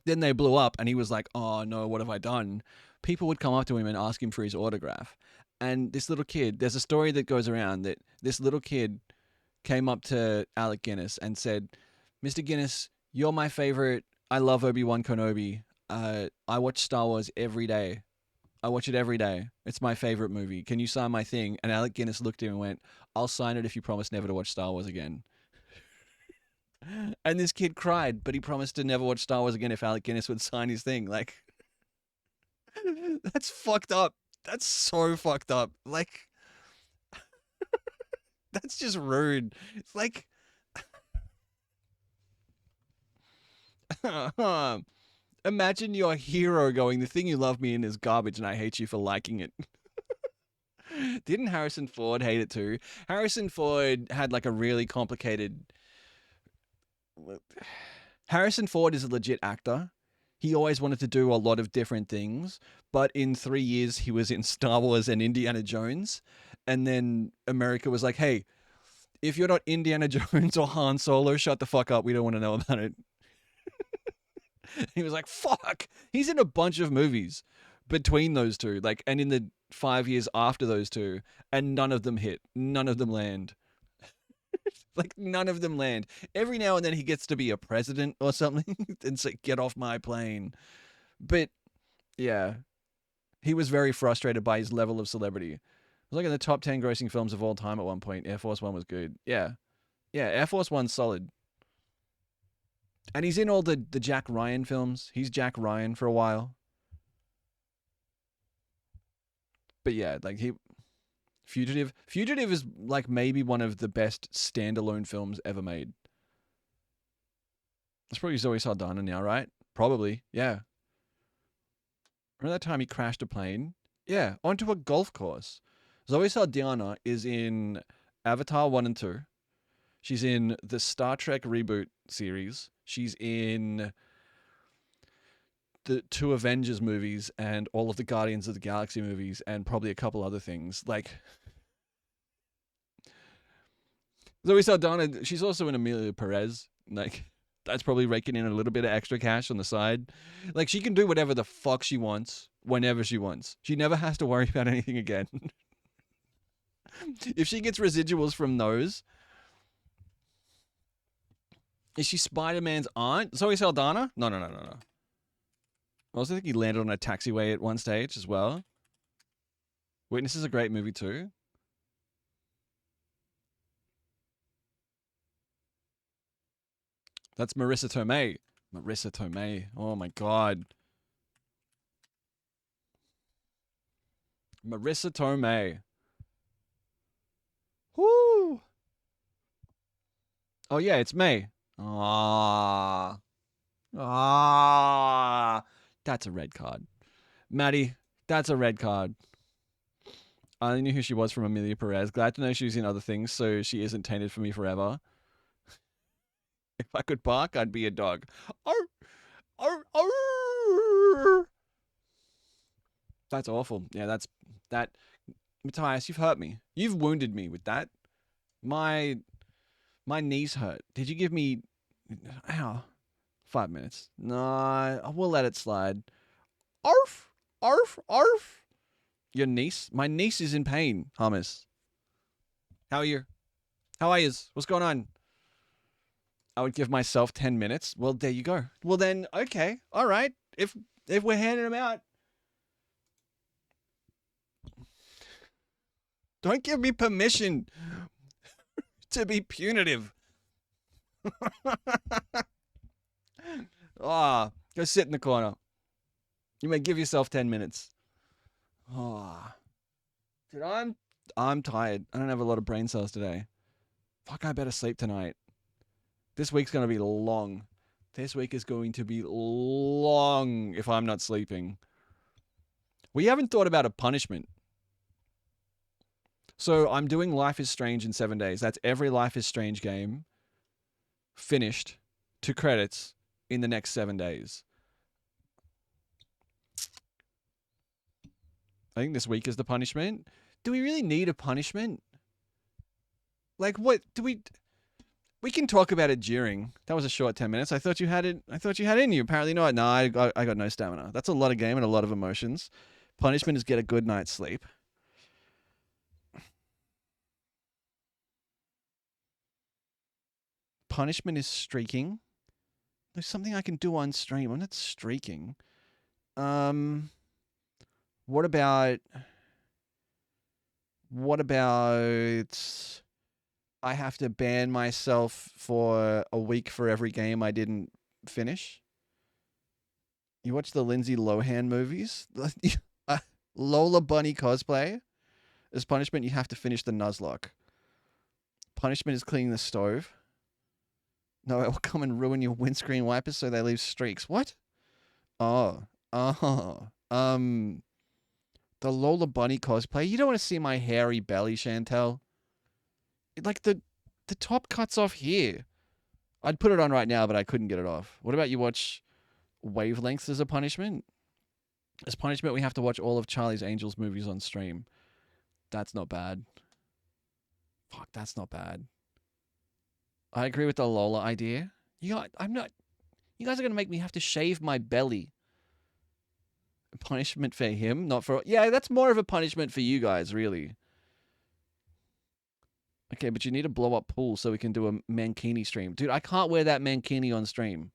then they blew up and he was like, oh no, what have I done? People would come up to him and ask him for his autograph. And this little kid, there's a story that goes around that this little kid came up to Alec Guinness and said, Mr. Guinness, you're my favorite. I love Obi-Wan Kenobi. I watch Star Wars every day. I watch it every day. It's my favorite movie. Can you sign my thing? And Alec Guinness looked at him and went, I'll sign it if you promise never to watch Star Wars again. And this kid cried, but he promised to never watch Star Wars again if Alec Guinness would sign his thing. Like, that's fucked up. That's so fucked up. Like, that's just rude. It's like, imagine your hero going, the thing you love me in is garbage and I hate you for liking it. Didn't Harrison Ford hate it too? Harrison Ford had like a really complicated... Harrison Ford is a legit actor. He always wanted to do a lot of different things, but in 3 years he was in Star Wars and Indiana Jones, and then America was like, hey, if you're not Indiana Jones or Han Solo, shut the fuck up, we don't want to know about it. He was like, fuck, he's in a bunch of movies between those two, like, and in the 5 years after those two, and none of them hit, none of them land. Like, none of them land. Every now and then he gets to be a president or something and say, get off my plane. But, yeah, he was very frustrated by his level of celebrity. It was like in the top 10 grossing films of all time at one point. Air Force One was good. Yeah. Yeah, Air Force One's solid. And he's in all the Jack Ryan films. He's Jack Ryan for a while. But yeah, like Fugitive is like maybe one of the best standalone films ever made. That's probably Zoe Saldana now, right? Probably, yeah. Remember that time he crashed a plane? Yeah, onto a golf course. Zoe Saldana is in Avatar 1 and 2. She's in the Star Trek reboot series. She's in the 2 Avengers movies and all of the Guardians of the Galaxy movies and probably a couple other things. Like, Zoe Saldana, she's also in Emilia Perez. Like, that's probably raking in a little bit of extra cash on the side. Like, she can do whatever the fuck she wants, whenever she wants. She never has to worry about anything again. If she gets residuals from those... Is she Spider-Man's aunt? Zoe Saldana? No. I also think he landed on a taxiway at one stage as well. Witness is a great movie too. That's Marissa Tomei. Marissa Tomei. Oh my god. Marissa Tomei. Woo! Oh yeah, it's May. Ah, that's a red card. Maddie, that's a red card. I only knew who she was from Emilia Perez. Glad to know she was in other things, so she isn't tainted for me forever. If I could bark, I'd be a dog. Arr, arr, arr. That's awful. Yeah, that. Matthias, you've hurt me. You've wounded me with that. My knees hurt. Did you give me... Ow. 5 minutes. No, we'll let it slide. Arf! Arf! Arf! Your niece? My niece is in pain, Hummus. How are you? How are yous? What's going on? I would give myself 10 minutes. Well, there you go. Well then, okay. All right. If we're handing them out. Don't give me permission to be punitive. Go sit in the corner. You may give yourself 10 minutes. Dude, I'm tired. I don't have a lot of brain cells today. Fuck, I better sleep tonight. This week's going to be long. This week is going to be long if I'm not sleeping. We haven't thought about a punishment. So I'm doing Life is Strange in 7 days. That's every Life is Strange game finished to credits in the next 7 days. I think this week is the punishment. Do we really need a punishment? Like, what do we? We can talk about it during. That was a short 10 minutes. I thought you had it. I thought you had it in you. Apparently not. No, I got no stamina. That's a lot of game and a lot of emotions. Punishment is get a good night's sleep. Punishment is streaking. There's something I can do on stream. I'm not streaking. What about I have to ban myself for a week for every game I didn't finish? You watch the Lindsay Lohan movies? Lola Bunny cosplay? As punishment, you have to finish the Nuzlocke. Punishment is cleaning the stove. No, it will come and ruin your windscreen wipers so they leave streaks. What? The Lola Bunny cosplay. You don't want to see my hairy belly, Chantel. Like the top cuts off here. I'd put it on right now, but I couldn't get it off. What about you watch Wavelengths as a punishment? As punishment, we have to watch all of Charlie's Angels movies on stream. That's not bad. Fuck, that's not bad. I agree with the Lola idea. You guys are gonna make me have to shave my belly. Punishment for him, not for... Yeah, that's more of a punishment for you guys, really. Okay, but you need a blow-up pool so we can do a mankini stream. Dude, I can't wear that mankini on stream.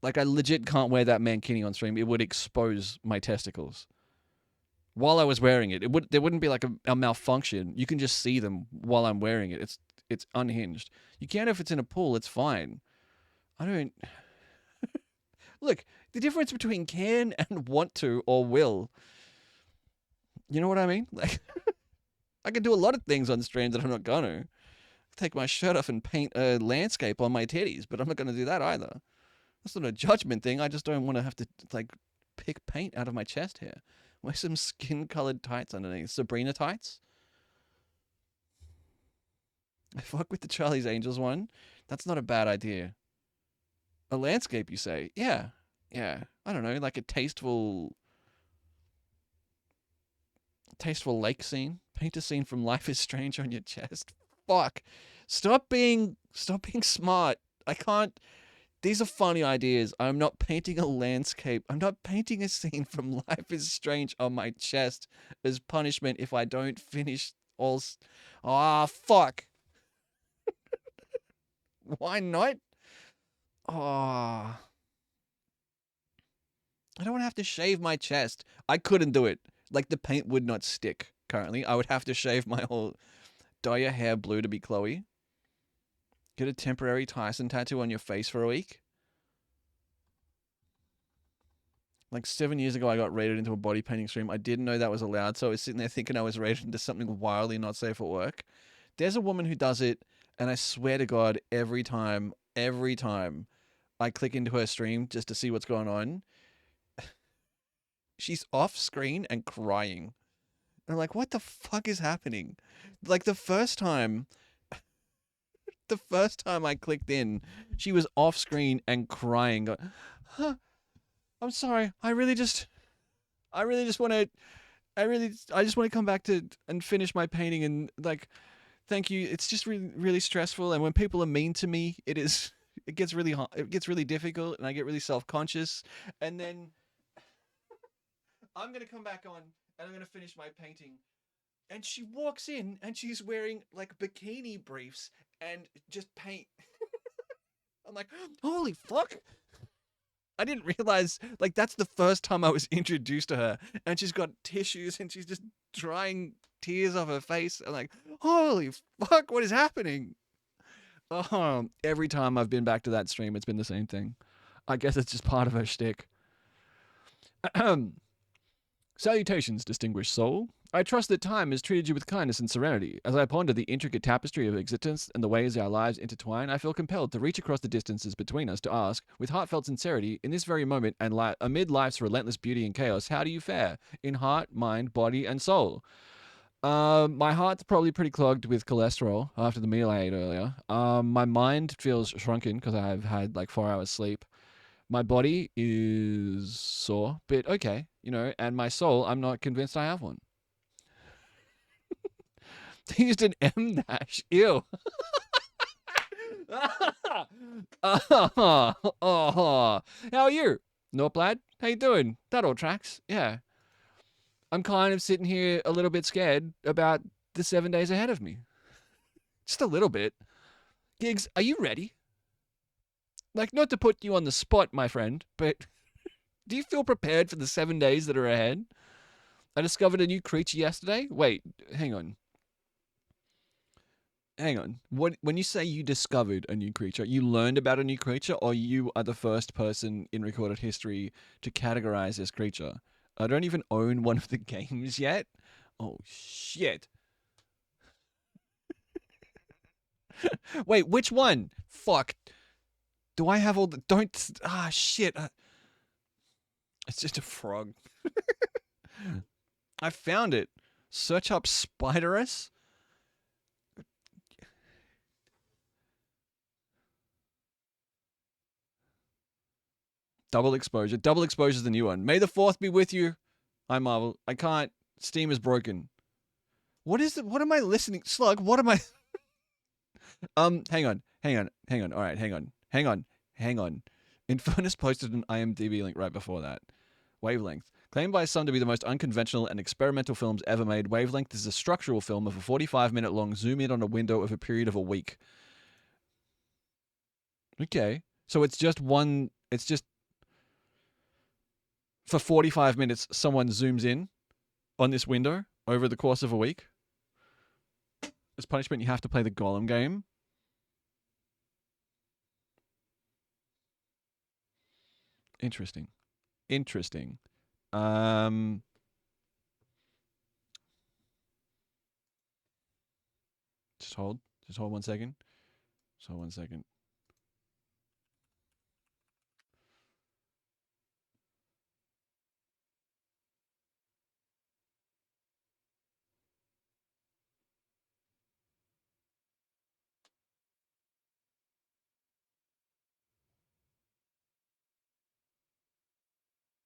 Like, I legit can't wear that mankini on stream. It would expose my testicles. While I was wearing it. There wouldn't be like a malfunction. You can just see them while I'm wearing it. It's unhinged. You can if it's in a pool. It's fine. I don't... Look, the difference between can and want to or will. You know what I mean? Like, I can do a lot of things on stream that I'm not gonna. Take my shirt off and paint a landscape on my titties, but I'm not gonna do that either. That's not a judgment thing. I just don't want to have to, like, pick paint out of my chest hair. Wear some skin-colored tights underneath. Sabrina tights? I fuck with the Charlie's Angels one. That's not a bad idea. A landscape, you say? Yeah. Yeah. I don't know, like a tasteful lake scene. Paint a scene from Life is Strange on your chest. Fuck. Stop being smart. I can't... These are funny ideas. I'm not painting a landscape. I'm not painting a scene from Life is Strange on my chest as punishment if I don't finish all... fuck. Why not? I don't want to have to shave my chest. I couldn't do it. Like, the paint would not stick currently. I would have to shave my whole... Dye your hair blue to be Chloe. Get a temporary Tyson tattoo on your face for a week. Like 7 years ago, I got raided into a body painting stream. I didn't know that was allowed, so I was sitting there thinking I was raided into something wildly not safe at work. There's a woman who does it, and I swear to God, every time I click into her stream just to see what's going on, she's off screen and crying. And I'm like, what the fuck is happening? Like, the first time I clicked in, she was off screen and crying. Going, huh, I'm sorry. I just want to come back to and finish my painting and, like, thank you. It's just really, really stressful. And when people are mean to me, it gets really hard. It gets really difficult and I get really self-conscious. And then I'm going to come back on and I'm going to finish my painting. And she walks in and she's wearing like bikini briefs and just paint. I'm like, holy fuck. I didn't realize, like, that's the first time I was introduced to her. And she's got tissues and she's just drying tears off her face. I'm like, holy fuck, what is happening? Oh, every time I've been back to that stream, it's been the same thing. I guess it's just part of her shtick. Salutations, distinguished soul. I trust that time has treated you with kindness and serenity. As I ponder the intricate tapestry of existence and the ways our lives intertwine, I feel compelled to reach across the distances between us to ask, with heartfelt sincerity, in this very moment and amid life's relentless beauty and chaos, how do you fare? In heart, mind, body, and soul. My heart's probably pretty clogged with cholesterol after the meal I ate earlier. My mind feels shrunken because I've had like 4 hours sleep. My body is sore, but okay, you know, and my soul, I'm not convinced I have one. They used an M dash. Ew. How are you? No, Plaid? How you doing? That all tracks. Yeah. I'm kind of sitting here a little bit scared about the 7 days ahead of me. Just a little bit. Gigs, are you ready? Like, not to put you on the spot, my friend, but do you feel prepared for the 7 days that are ahead? I discovered a new creature yesterday. Wait, hang on. Hang on. When you say you discovered a new creature, you learned about a new creature, or you are the first person in recorded history to categorize this creature? I don't even own one of the games yet. Oh, shit. Wait, which one? Fuck. Do I have all the... Don't... Ah, shit. It's just a frog. I found it. Search up Spiderus. Double Exposure. Double Exposure is the new one. May the 4th be with you. I Marvel. I can't. Steam is broken. What is it? What am I listening? Slug, what am I... Hang on. All right, hang on. Infernus posted an IMDb link right before that. Wavelength. Claimed by some to be the most unconventional and experimental films ever made, Wavelength is a structural film of a 45-minute long zoom in on a window of a period of a week. Okay. So it's just one... It's just... For 45 minutes, someone zooms in on this window over the course of a week. As punishment, you have to play the Golem game. Interesting. Just hold 1 second. Just hold 1 second.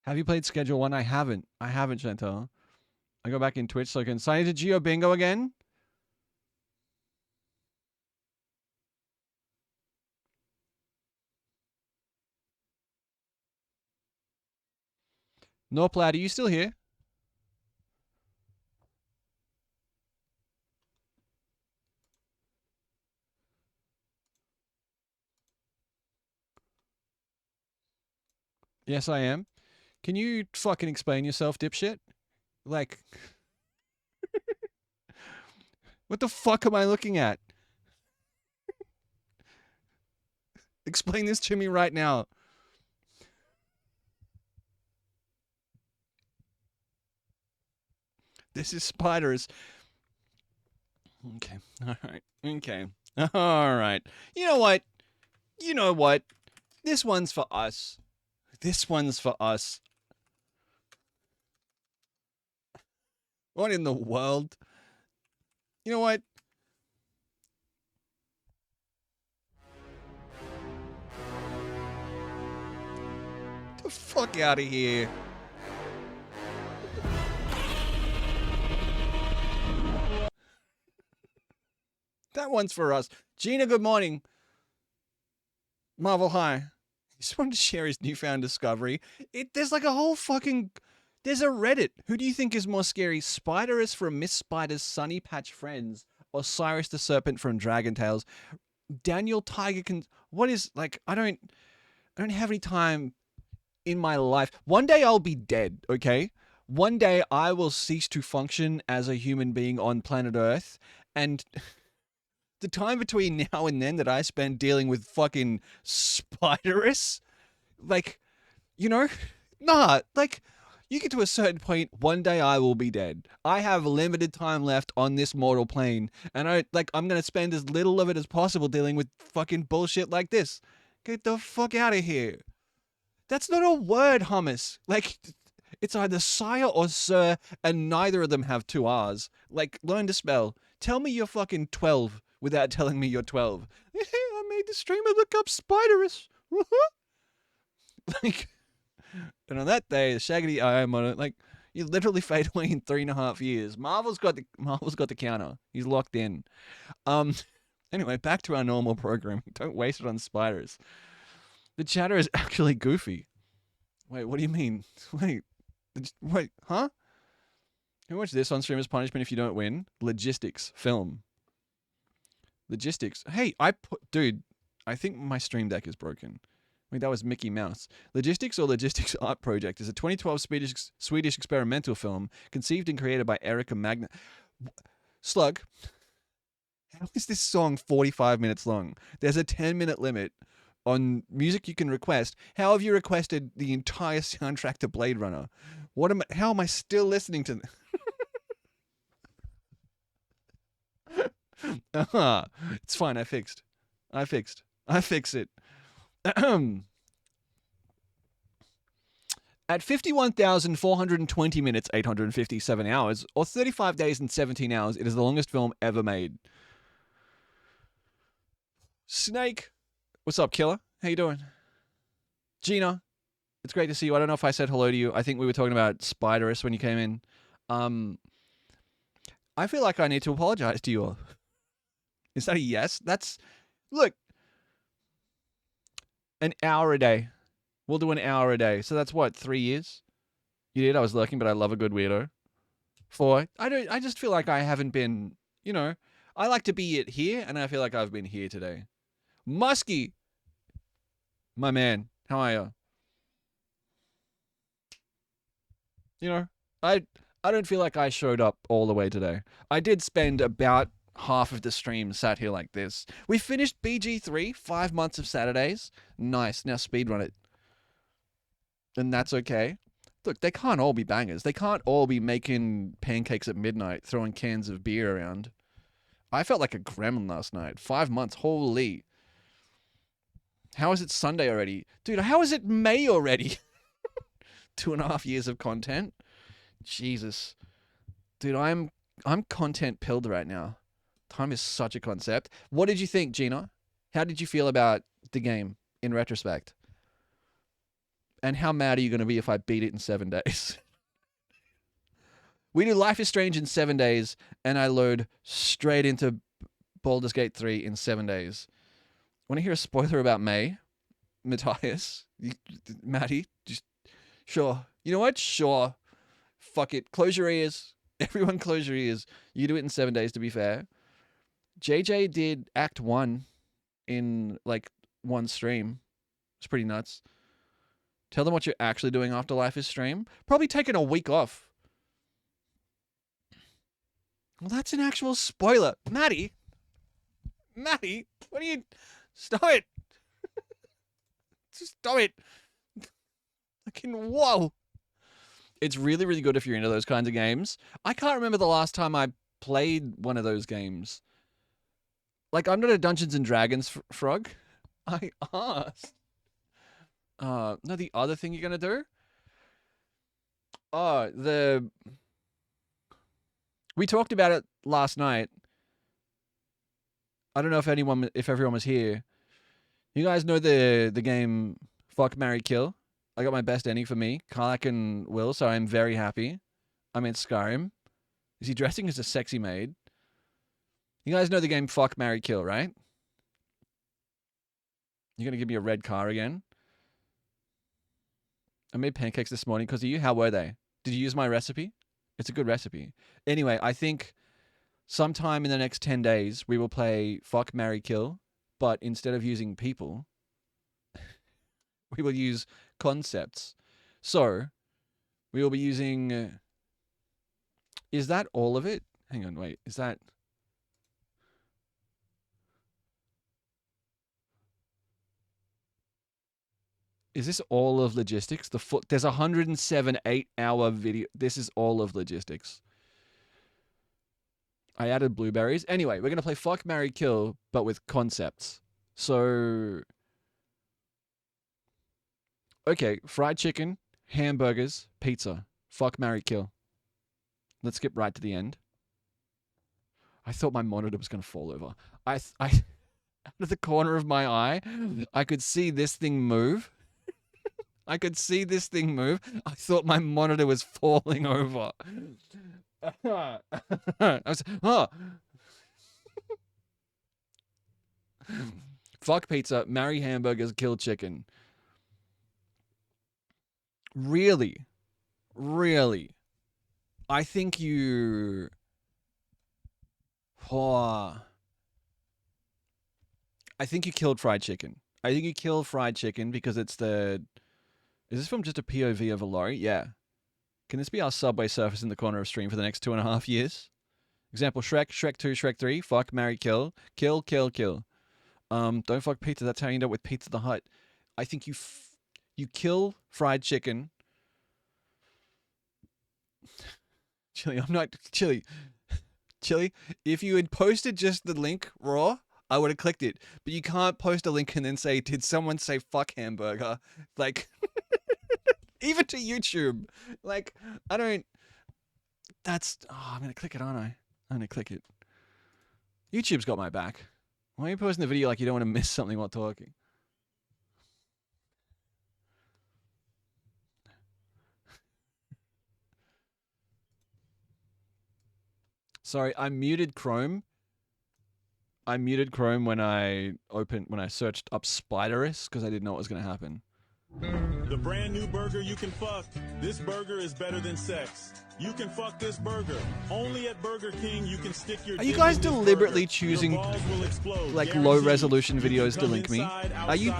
Have you played Schedule 1? I haven't, Chantal. I go back in Twitch so I can sign into Geo Bingo again. Norplad, are you still here? Yes, I am. Can you fucking explain yourself, dipshit? Like... What the fuck am I looking at? Explain this to me right now. This is Spiders. Okay. Alright. Okay. Alright. You know what? This one's for us. What in the world? You know what? Get the fuck out of here. That one's for us. Gina, good morning. Marvel, hi. He just wanted to share his newfound discovery. There's like a whole fucking... There's a Reddit. Who do you think is more scary? Spiderus from Miss Spider's Sunny Patch Friends or Cyrus the Serpent from Dragon Tales? Daniel Tiger can... What is... Like, I don't have any time in my life. One day I'll be dead, okay? One day I will cease to function as a human being on planet Earth, and... The time between now and then that I spend dealing with fucking Spiderus, like, you know, nah, like, you get to a certain point, one day I will be dead. I have limited time left on this mortal plane, and I'm gonna spend as little of it as possible dealing with fucking bullshit like this. Get the fuck out of here. That's not a word, Hummus. Like, it's either sire or sir, and neither of them have 2 R's. Like, learn to spell. Tell me you're fucking 12. Without telling me you're 12. I made the streamer look up Spiderus. Like, and on that day, the Shaggedy Eye on it, like, You literally fade away in 3.5 years. Marvel's got the counter. He's locked in. Anyway, back to our normal programming. Don't waste it on spiders. The chatter is actually goofy. Wait, what do you mean? Wait, huh? Who watched this on stream as punishment if you don't win? Logistics film. Logistics. Hey, dude, I think my stream deck is broken. I mean, that was Mickey Mouse. Logistics or Logistics Art Project is a 2012 Swedish experimental film conceived and created by Erika Magna. Slug, how is this song 45 minutes long? There's a 10-minute limit on music you can request. How have you requested the entire soundtrack to Blade Runner? How am I still listening to It's fine, I fixed it. At 51,420 minutes, 857 hours, or 35 days and 17 hours, it is the longest film ever made. Snake, what's up, Killer? How you doing? Gina, it's great to see you. I don't know if I said hello to you. I think we were talking about Spiderus when you came in. I feel like I need to apologize to you all. Is that a yes? Look, an hour a day. We'll do an hour a day. So that's what, 3 years? You did? I was lurking, but I love a good weirdo. 4. I just feel like I haven't been, I like to be here, and I feel like I've been here today. Muskie, my man, how are you? I don't feel like I showed up all the way today. I did spend about half of the stream sat here like this. We finished BG3, 5 months of Saturdays. Nice. Now speedrun it. And that's okay. Look, they can't all be bangers. They can't all be making pancakes at midnight, throwing cans of beer around. I felt like a gremlin last night. 5 months. Holy. How is it Sunday already? Dude, how is it May already? 2.5 years of content? Jesus. Dude, I'm content pilled right now. Time is such a concept. What did you think, Gina? How did you feel about the game in retrospect? And how mad are you going to be if I beat it in 7 days? We do Life is Strange in 7 days, and I load straight into Baldur's Gate 3 in 7 days. Want to hear a spoiler about May? Matthias? Matty? Just, sure. You know what? Sure. Fuck it. Close your ears. Everyone close your ears. You do it in 7 days, to be fair. JJ did Act 1 in, one stream. It's pretty nuts. Tell them what you're actually doing after Life is Stream. Probably taking a week off. Well, that's an actual spoiler. Maddie, what are you... Stop it. Stop it. Fucking whoa. It's really, really good if you're into those kinds of games. I can't remember the last time I played one of those games. I'm not a Dungeons and Dragons frog. I asked. No, the other thing you're going to do? We talked about it last night. I don't know if everyone was here. You guys know the game Fuck, Marry, Kill? I got my best ending for me, Karlak and Will, so I'm very happy. I'm in Skyrim. Is he dressing as a sexy maid? You guys know the game Fuck, Marry, Kill, right? You're going to give me a red car again? I made pancakes this morning because of you. How were they? Did you use my recipe? It's a good recipe. Anyway, I think sometime in the next 10 days, we will play Fuck, Marry, Kill, but instead of using people, we will use concepts. So, we will be using... is that all of it? Hang on, wait. Is that... Is this all of logistics? There's 107 8-hour video. This is all of logistics. I added blueberries. Anyway, we're going to play Fuck, Marry, Kill, but with concepts. So... okay, fried chicken, hamburgers, pizza. Fuck, marry, kill. Let's skip right to the end. I thought my monitor was going to fall over. I out of the corner of my eye, I could see this thing move. I could see this thing move. I thought my monitor was falling over. I was, oh. Fuck pizza, marry hamburgers, kill chicken. Really? Really? I think you... Oh. I think you killed fried chicken. I think you killed fried chicken because it's the... Is this from just a POV of a lorry? Yeah. Can this be our Subway Surfers in the corner of stream for the next 2.5 years? Example, Shrek, Shrek 2, Shrek 3. Fuck, marry, kill. Kill, kill, kill. Don't fuck pizza. That's how you end up with Pizza the Hut. I think you kill fried chicken. Chili, I'm not... Chili. Chili, if you had posted just the link raw, I would have clicked it. But you can't post a link and then say, did someone say fuck hamburger? Like, even to YouTube. Like, I don't... That's... Oh, I'm going to click it, aren't I? I'm going to click it. YouTube's got my back. Why are you posting the video like you don't want to miss something while talking? Sorry, I muted Chrome. I muted Chrome when I searched up Spiderus because I didn't know what was going to happen. The brand new burger you can fuck. This burger is better than sex. You can fuck this burger. Only at Burger King you can stick your... Are you guys deliberately choosing like low resolution videos to link me? Are you...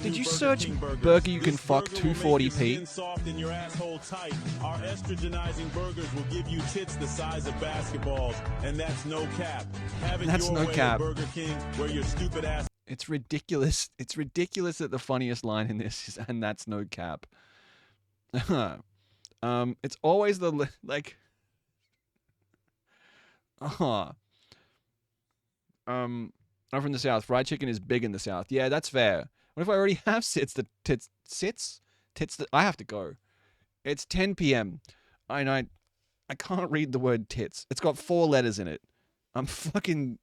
Did you search burger you can fuck 240p? Soft and your asshole tight. Our estrogenizing burgers will give you tits the size of basketballs, and that's no cap. Have it That's your no way cap. at Burger King, where your stupid ass... It's ridiculous. It's ridiculous that the funniest line in this is, and that's no cap. It's always the, like... I'm from the South. Fried chicken is big in the South. Yeah, that's fair. What if I already have sits that... Sits that... I have to go. It's 10 p.m. I can't read the word tits. It's got 4 letters in it. I'm fucking...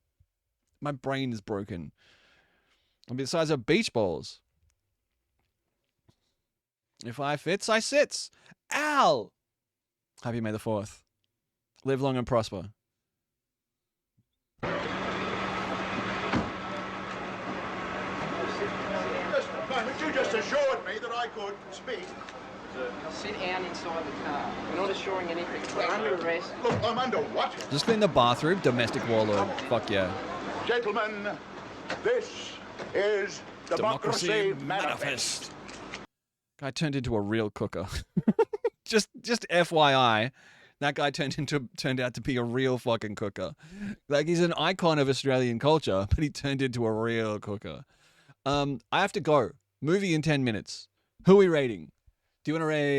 My brain is broken. I'll be the size of beach balls. If I fits, I sits. Ow! Happy May the 4th. Live long and prosper. But you just assured me that I could speak. Sit down inside the car. We're not assuring anything. We're under arrest. Look, I'm under what? Just clean the bathroom. Domestic warlord. Fuck yeah. Gentlemen, this is Democracy Manifest. Guy turned into a real cooker. just FYI, that guy turned out to be a real fucking cooker. Like, he's an icon of Australian culture, but he turned into a real cooker. I have to go. Movie in 10 minutes. Who are we rating? Do you want to raid?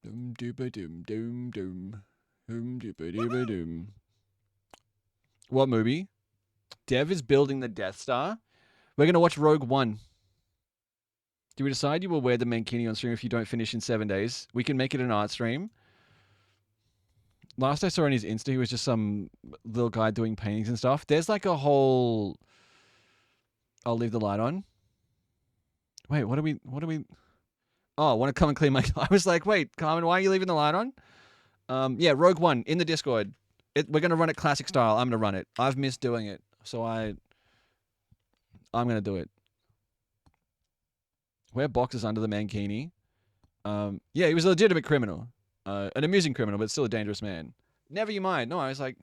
Doom dooba doom doom doom. Doom dooba dooba doom. What movie? Dev is building the Death Star. We're going to watch Rogue One. Do we decide you will wear the mankini on stream if you don't finish in 7 days? We can make it an art stream. Last I saw on his Insta, he was just some little guy doing paintings and stuff. There's like a whole... I'll leave the light on. Wait, what do we... Oh, want to come and clean my... I was like, wait, Carmen, why are you leaving the light on? Yeah, Rogue One in the Discord. We're going to run it classic style. I'm going to run it. I've missed doing it. So I'm going to do it. Wear boxes under the mankini. Yeah, he was a legitimate criminal. An amusing criminal, but still a dangerous man. Never you mind. No, I was like...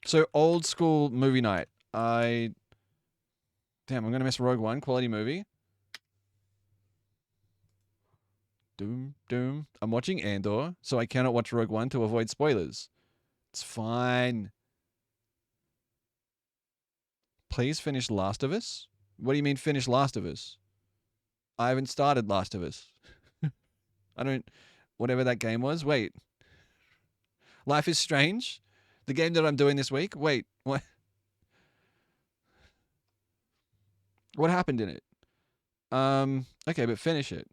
So, old school movie night. Damn, I'm going to miss Rogue One. Quality movie. Doom, doom. I'm watching Andor, so I cannot watch Rogue One to avoid spoilers. It's fine. Please finish Last of Us? What do you mean finish Last of Us? I haven't started Last of Us. I don't... Whatever that game was. Wait. Life is Strange? The game that I'm doing this week? Wait. What? What happened in it? Okay, but finish it.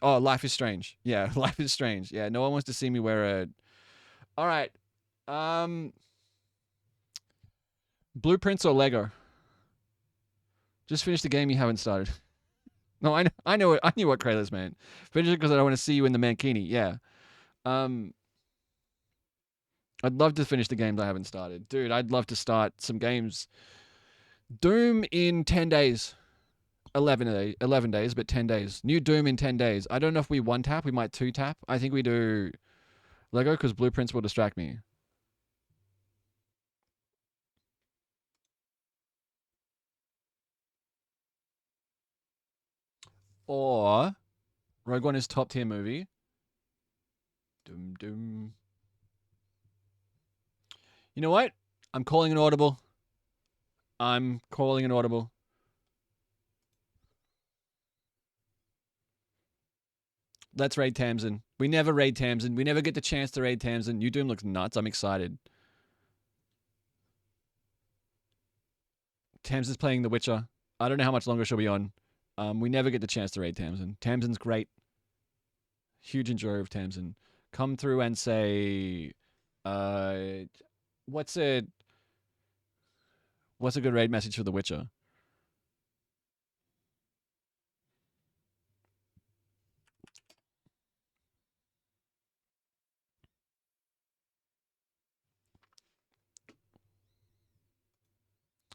Oh, Life is Strange. Yeah, Life is Strange. Yeah, no one wants to see me wear a... All right. Blueprints or Lego? Just finish the game you haven't started. No, I know it. I knew what Kratos meant. Finish it because I don't want to see you in the mankini. Yeah. I'd love to finish the games I haven't started. Dude, I'd love to start some games. Doom in 10 days. 11 days, but 10 days. New Doom in 10 days. I don't know if we one tap. We might two tap. I think we do Lego because Blueprints will distract me. Or Rogue One is top tier movie. Doom doom. You know what? I'm calling an audible. I'm calling an audible. Let's raid Tamsin. We never raid Tamsin. We never get the chance to raid Tamsin. New Doom looks nuts. I'm excited. Tamsin's playing The Witcher. I don't know how much longer she'll be on. We never get the chance to raid Tamsin. Tamsin's great. Huge enjoyer of Tamsin. Come through and say, what's a good raid message for The Witcher?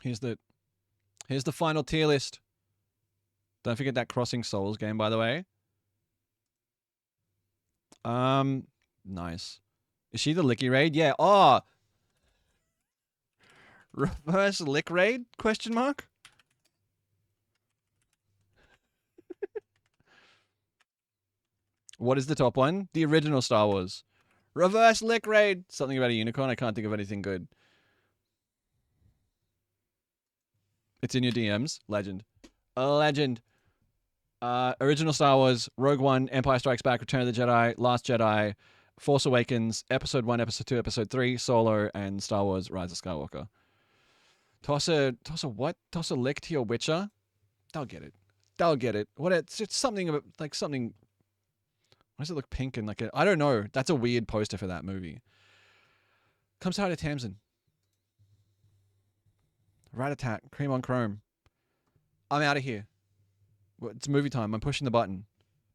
Here's the final tier list. Don't forget that Crossing Souls game, by the way. Nice. Is she the Licky raid? Yeah. Oh. Reverse lick raid? Question mark. What is the top one? The original Star Wars. Reverse lick raid. Something about a unicorn. I can't think of anything good. It's in your DMs. Legend. A legend. Original Star Wars, Rogue One, Empire Strikes Back, Return of the Jedi, Last Jedi, Force Awakens, Episode 1, Episode 2, Episode 3, Solo, and Star Wars, Rise of Skywalker. Toss a what? Toss a lick to your Witcher? They'll get it. They'll get it. What? It's something about, like something. Why does it look pink and like a, I don't know. That's a weird poster for that movie. Comes out of Tamsin. Rat Attack, Cream on Chrome. I'm out of here. It's movie time. I'm pushing the button.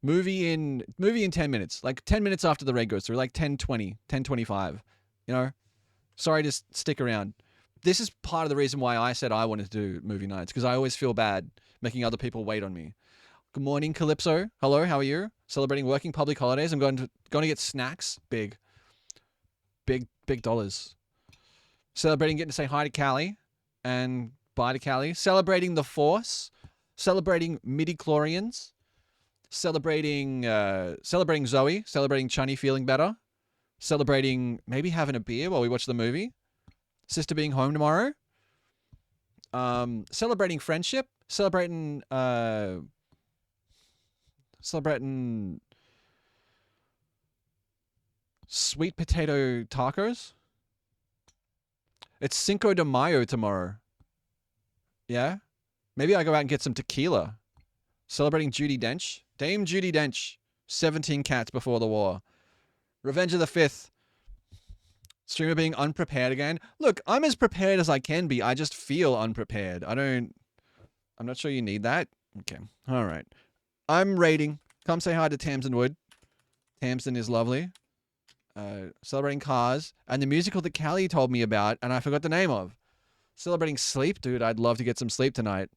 Movie in 10 minutes. Like 10 minutes after the raid goes through. Like 10:20, 10:25. You know? Sorry to stick around. This is part of the reason why I said I wanted to do movie nights. Because I always feel bad making other people wait on me. Good morning, Calypso. Hello, how are you? Celebrating working public holidays. I'm going to get snacks. Big dollars. Celebrating getting to say hi to Callie. And bye to Callie. Celebrating the Force. Celebrating midi-chlorians. Celebrating Zoe. Celebrating Chunny feeling better. Celebrating maybe having a beer while we watch the movie. Sister being home tomorrow. Celebrating friendship. Celebrating sweet potato tacos. It's Cinco de Mayo tomorrow. Yeah? Maybe I go out and get some tequila. Celebrating Judi Dench. Dame Judi Dench. 17 cats before the war. Revenge of the 5th. Streamer being unprepared again. Look, I'm as prepared as I can be. I just feel unprepared. I'm not sure you need that. Okay. All right. I'm raiding. Come say hi to Tamsin Wood. Tamsin is lovely. Celebrating cars. And the musical that Callie told me about and I forgot the name of. Celebrating sleep. Dude, I'd love to get some sleep tonight.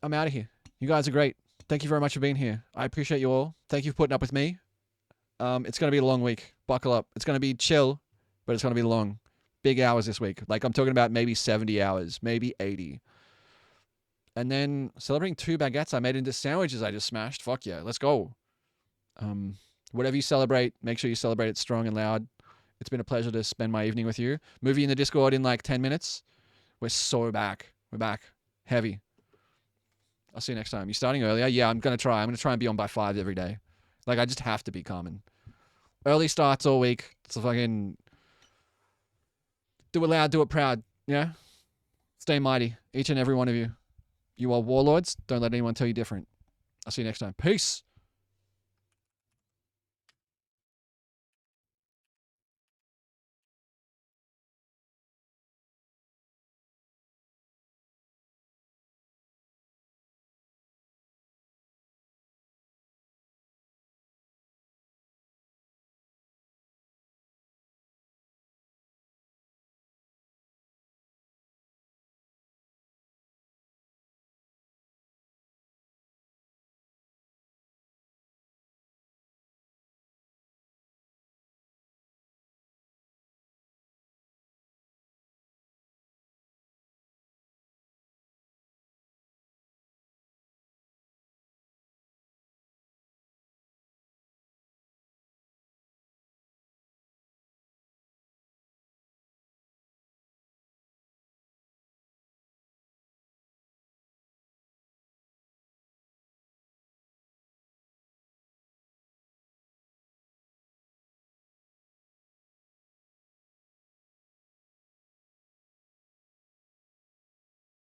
I'm out of here. You guys are great. Thank you very much for being here. I appreciate you all. Thank you for putting up with me. It's going to be a long week. Buckle up. It's going to be chill, but it's going to be long. Big hours this week. Like I'm talking about maybe 70 hours, maybe 80. And then celebrating 2 baguettes I made into sandwiches I just smashed. Fuck yeah. Let's go. Whatever you celebrate, make sure you celebrate it strong and loud. It's been a pleasure to spend my evening with you. Movie in the Discord in like 10 minutes. We're so back. We're back. Heavy. I'll see you next time. You starting earlier? Yeah, I'm going to try. I'm going to try and be on by 5 every day. Like, I just have to be common. Early starts all week. So fucking do it loud, do it proud. Yeah? Stay mighty. Each and every one of you. You are warlords. Don't let anyone tell you different. I'll see you next time. Peace.